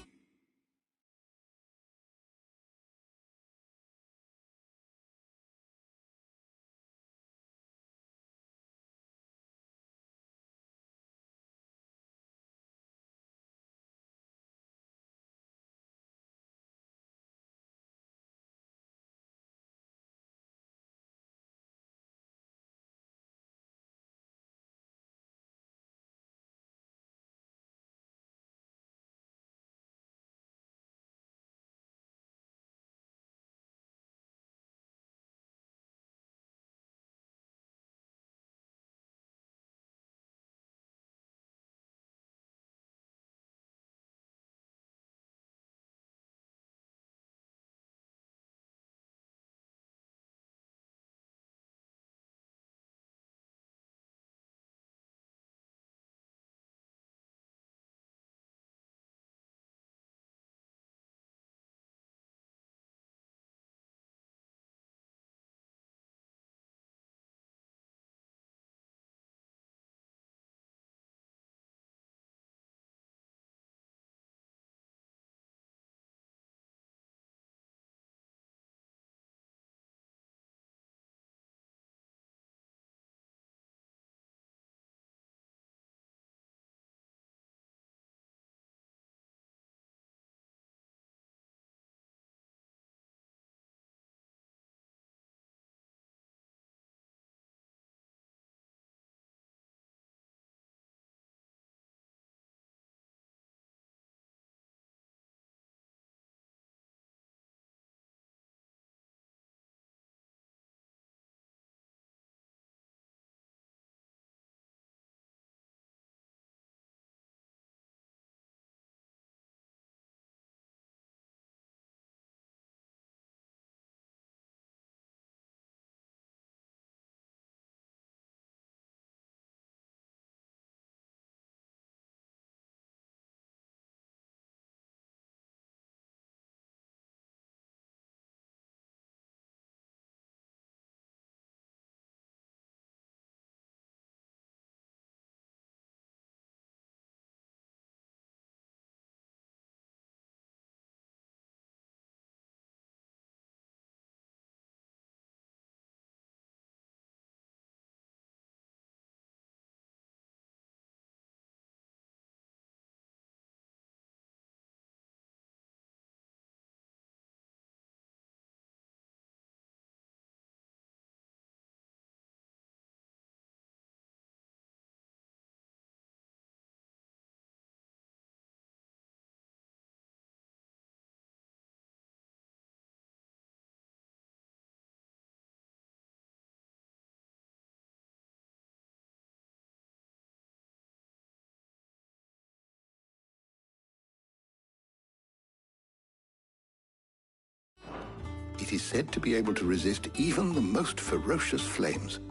It is said to be able to resist even the most ferocious flames.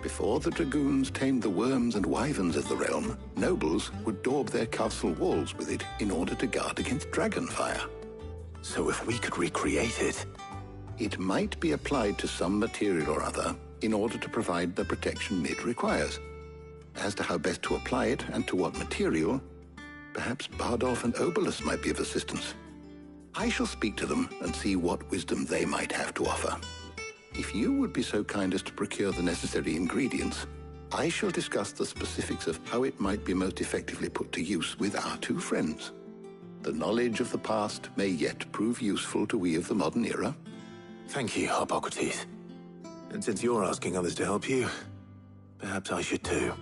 Before the dragoons tamed the worms and wyverns of the realm, nobles would daub their castle walls with it in order to guard against dragonfire. So if we could recreate it... It might be applied to some material or other in order to provide the protection it requires. As to how best to apply it and to what material, perhaps Bardolph and Obolus might be of assistance. I shall speak to them and see what wisdom they might have to offer. If you would be so kind as to procure the necessary ingredients, I shall discuss the specifics of how it might be most effectively put to use with our two friends. The knowledge of the past may yet prove useful to we of the modern era. Thank you, Hippocrates. And since you're asking others to help you, perhaps I should too.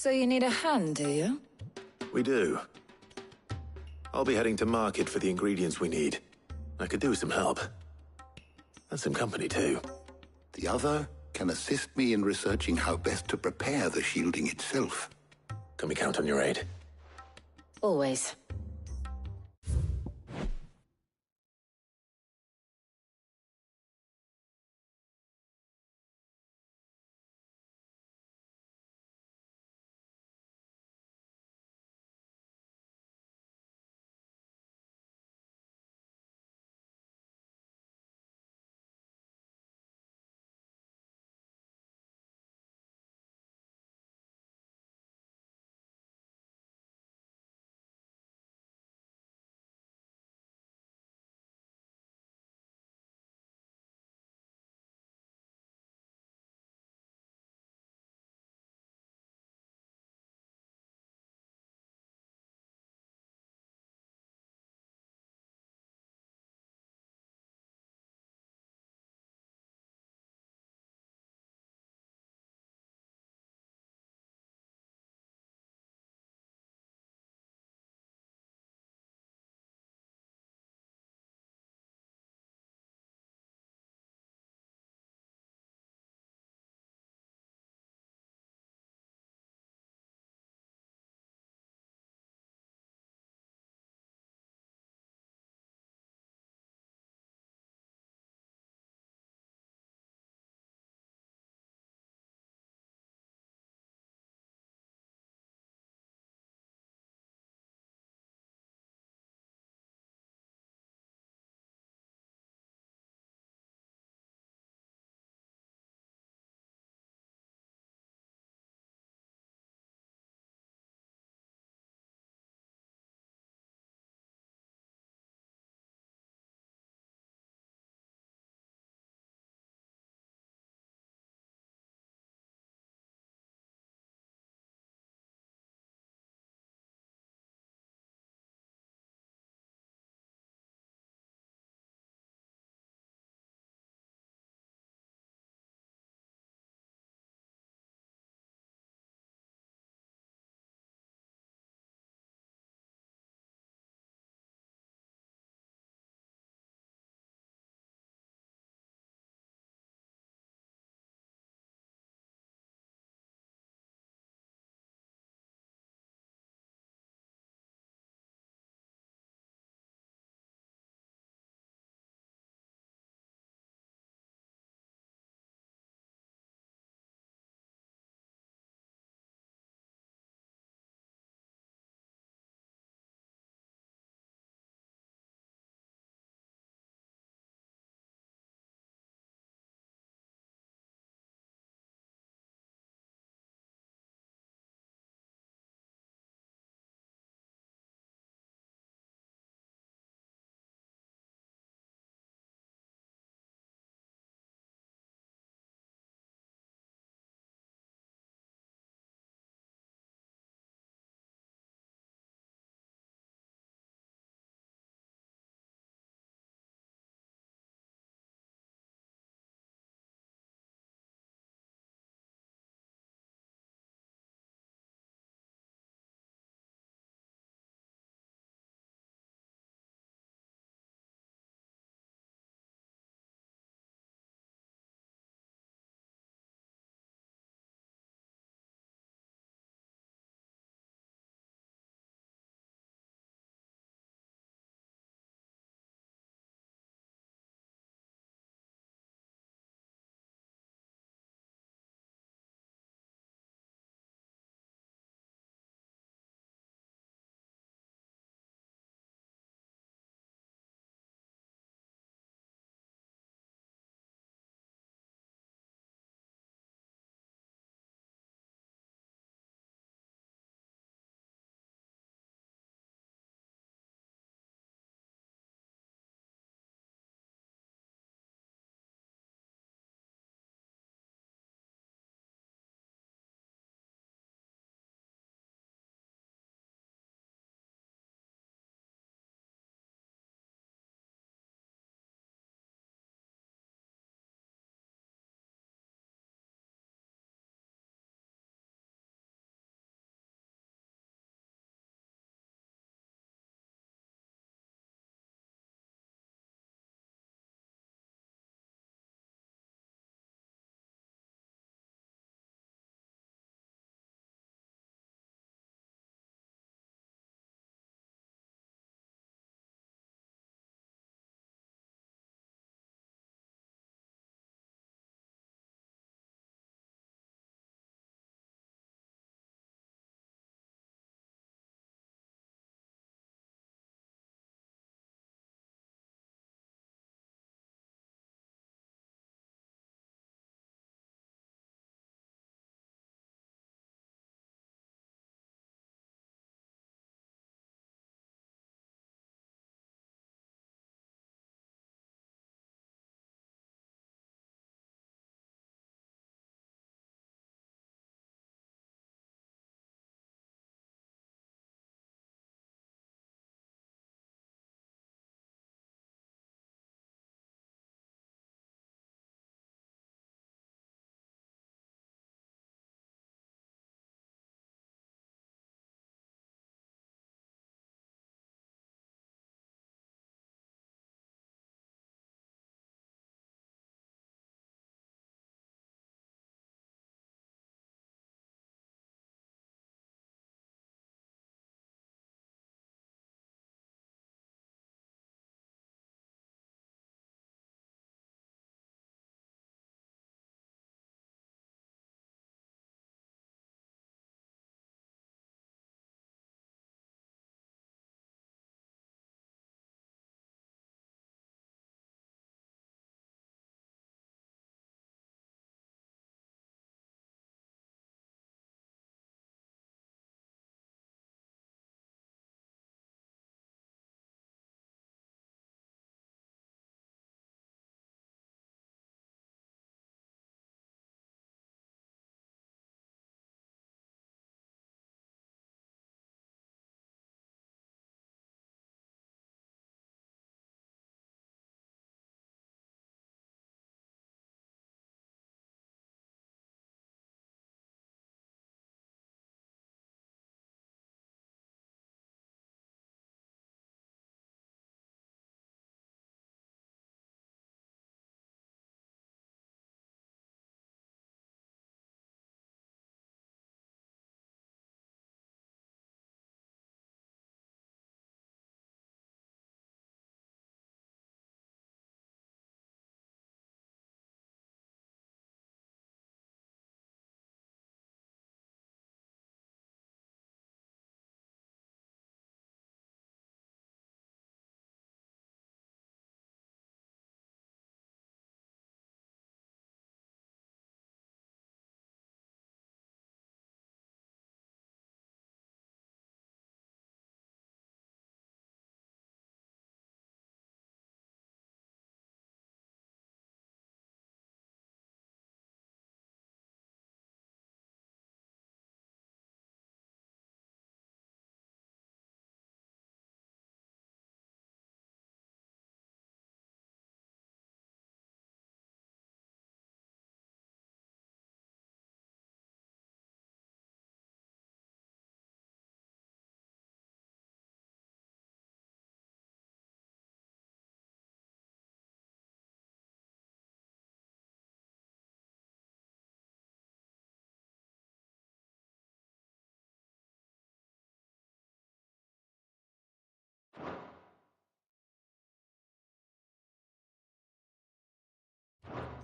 So you need a hand, do you? We do. I'll be heading to market for the ingredients we need. I could do with some help. And some company, too. The other can assist me in researching how best to prepare the shielding itself. Can we count on your aid? Always.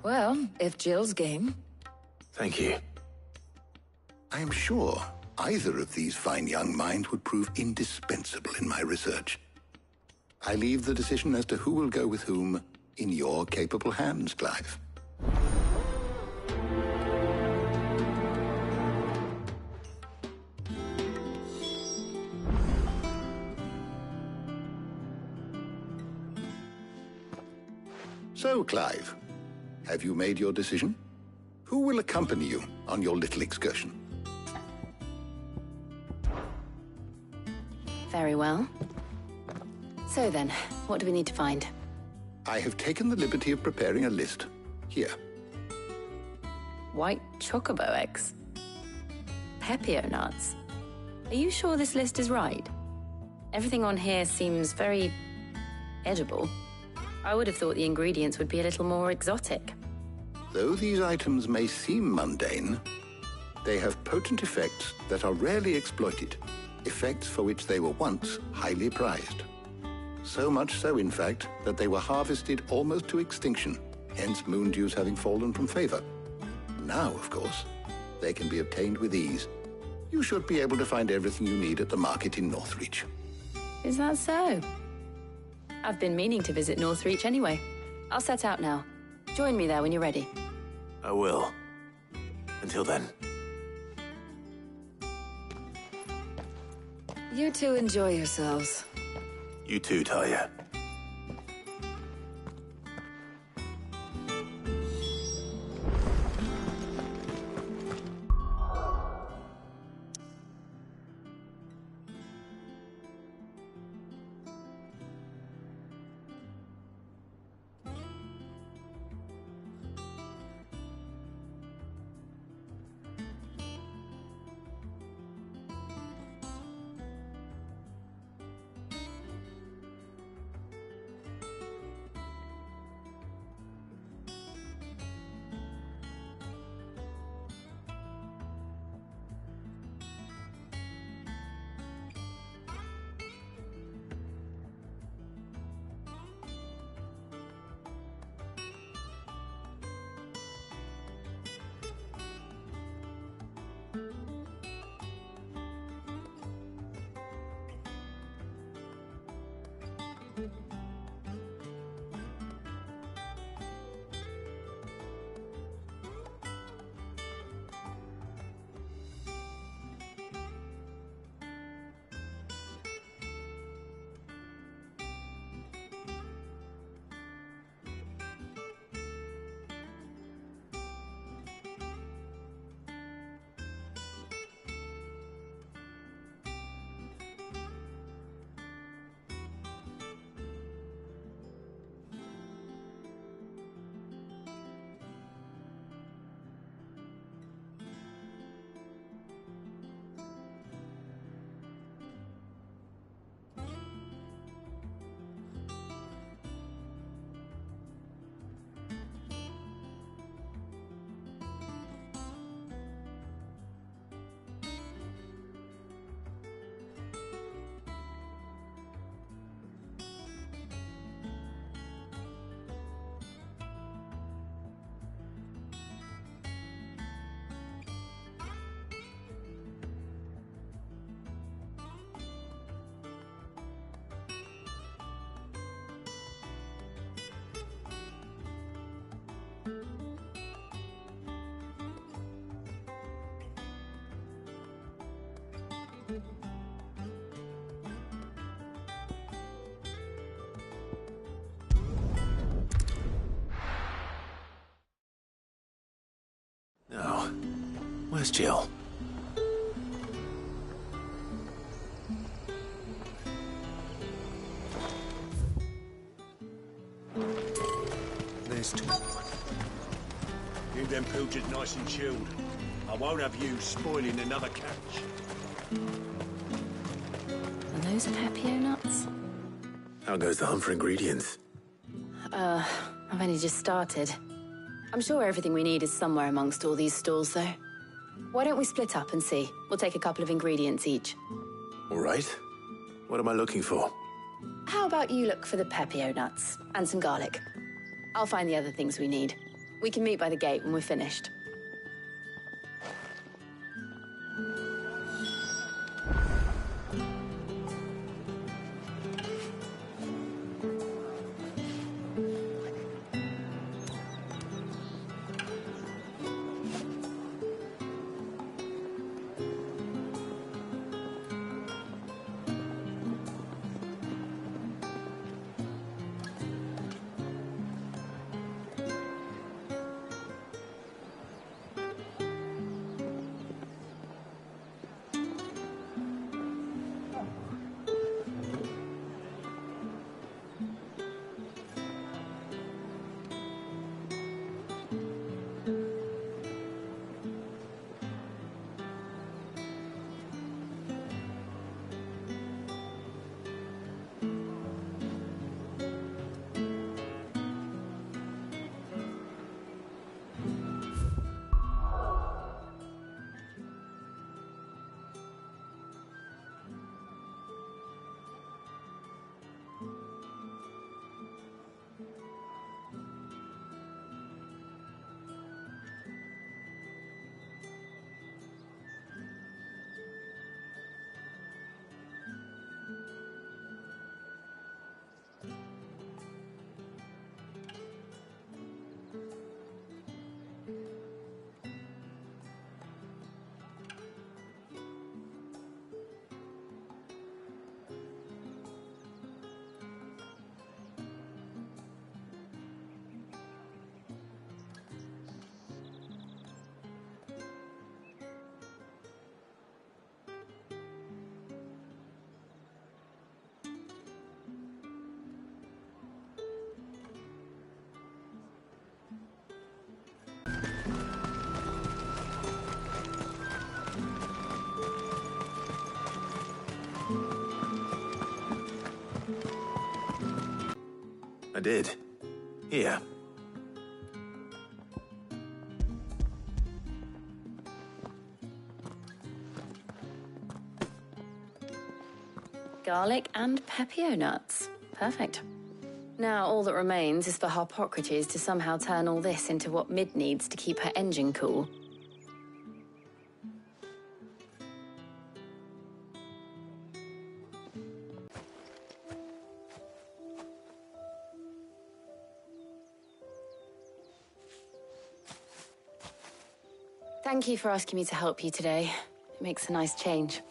Well, if Jill's game. Thank you. I am sure either of these fine young minds would prove indispensable in my research. I leave the decision as to who will go with whom in your capable hands, Clive. So, Clive, have you made your decision? Who will accompany you on your little excursion? Very well. So then, what do we need to find? I have taken the liberty of preparing a list. Here. White chocobo eggs. Pepio nuts. Are you sure this list is right? Everything on here seems very edible. I would have thought the ingredients would be a little more exotic. Though these items may seem mundane, they have potent effects that are rarely exploited, effects for which they were once highly prized. So much so, in fact, that they were harvested almost to extinction, hence moon dews having fallen from favor. Now, of course, they can be obtained with ease. You should be able to find everything you need at the market in Northreach. Is that so? I've been meaning to visit Northreach anyway. I'll set out now. Join me there when you're ready. I will. Until then. You two enjoy yourselves. You too, Talia. Now, where's Jill? There's two. Keep them pilchards nice and chilled. I won't have you spoiling another catch. Are those Pepio nuts? How goes the hunt for ingredients? I've only just started. I'm sure everything we need is somewhere amongst all these stalls, though. Why don't we split up and see? We'll take a couple of ingredients each. All right. What am I looking for? How about you look for the Pepio nuts and some garlic? I'll find the other things we need. We can meet by the gate when we're finished. I did. Here. Garlic and pepio nuts. Perfect. Now all that remains is for Harpocrates to somehow turn all this into what Mid needs to keep her engine cool. Thank you for asking me to help you today. It makes a nice change.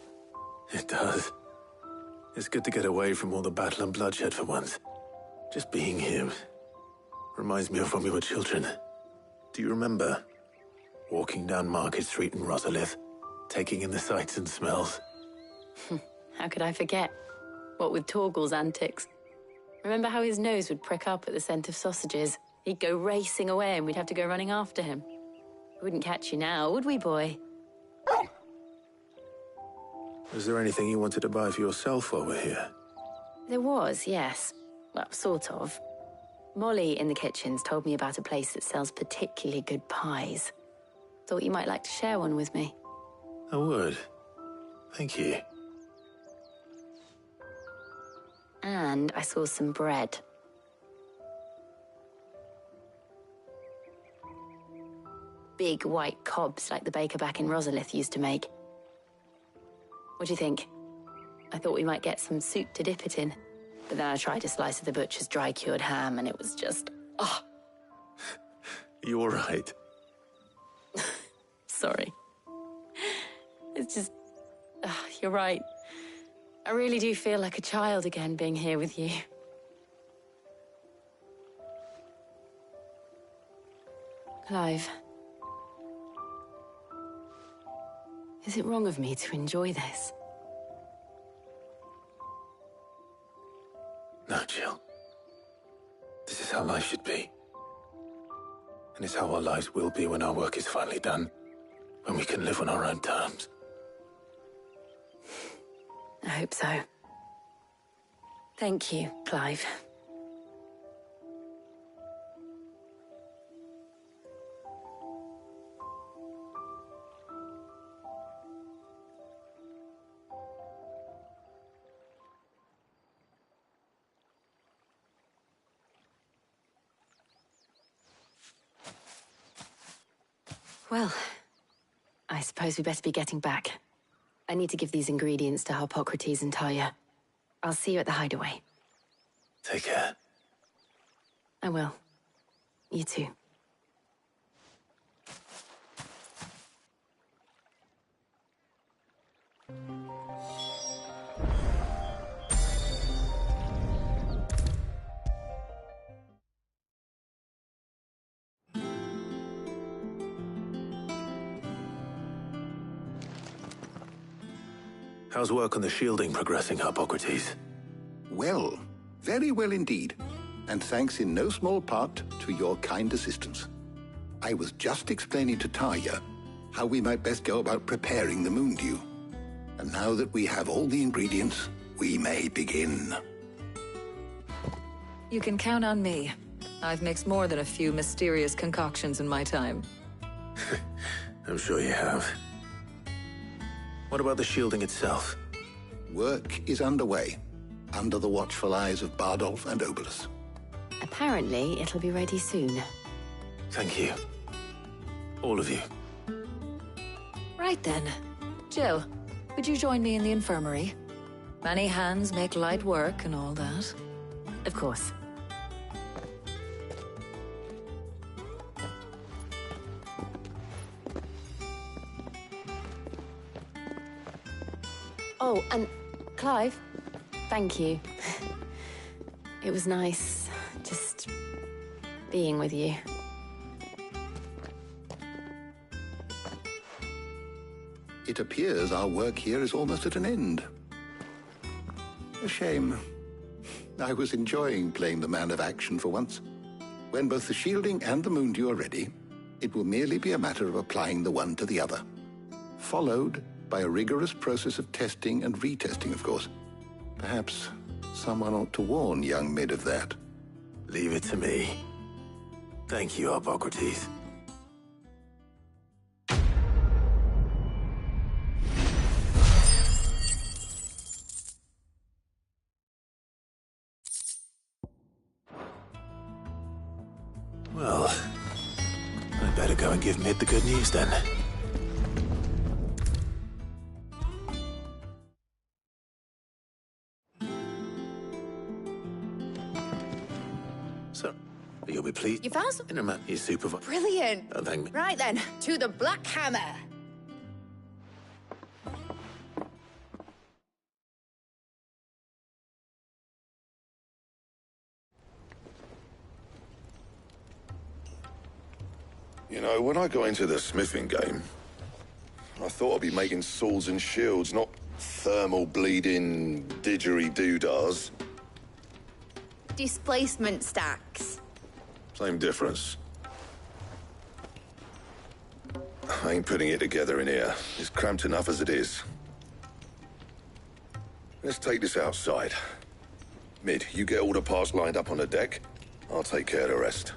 It does. It's good to get away from all the battle and bloodshed for once. Just being here reminds me of when we were children. Do you remember? Walking down Market Street in Rosalith, taking in the sights and smells. How could I forget? What with Torgal's antics. Remember how his nose would prick up at the scent of sausages? He'd go racing away and we'd have to go running after him. We wouldn't catch you now, would we, boy? Was there anything you wanted to buy for yourself while we're here? There was, yes. Well, sort of. Molly in the kitchens told me about a place that sells particularly good pies. Thought you might like to share one with me. I would. Thank you. And I saw some bread. Big white cobs like the baker back in Rosalith used to make. What do you think? I thought we might get some soup to dip it in. But then I tried a slice of the butcher's dry-cured ham and it was just... oh. You all right? Sorry. It's just... you're right. I really do feel like a child again being here with you. Clive. Is it wrong of me to enjoy this? No, Jill. This is how life should be. And it's how our lives will be when our work is finally done. When we can live on our own terms. I hope so. Thank you, Clive. Well, I suppose we better be getting back. I need to give these ingredients to Harpocrates and Talia. I'll see you at the hideaway. Take care. I will. You too. How's work on the shielding progressing, Harpocrates? Well, very well indeed. And thanks in no small part to your kind assistance. I was just explaining to Talia how we might best go about preparing the Moondew. And now that we have all the ingredients, we may begin. You can count on me. I've mixed more than a few mysterious concoctions in my time. I'm sure you have. What about the shielding itself? Work is underway, under the watchful eyes of Bardolph and Obolus. Apparently, it'll be ready soon. Thank you. All of you. Right then. Jill, would you join me in the infirmary? Many hands make light work and all that. Of course. Oh, and Clive, thank you. It was nice just being with you. It appears our work here is almost at an end. A shame. I was enjoying playing the man of action for once. When both the shielding and the Moondew are ready, it will merely be a matter of applying the one to the other. Followed by a rigorous process of testing and retesting, of course. Perhaps someone ought to warn young Mid of that. Leave it to me. Thank you, Harpocrates. Well, I'd better go and give Mid the good news then. So, you'll be pleased. You found some? He's supervisor. Brilliant. Oh, thank me. Right then, to the Black Hammer. You know, when I got into the smithing game, I thought I'd be making swords and shields, not thermal bleeding didgeridoo-dahs. Displacement stacks. Same difference. I ain't putting it together in here. It's cramped enough as it is. Let's take this outside. Mid, you get all the parts lined up on the deck. I'll take care of the rest.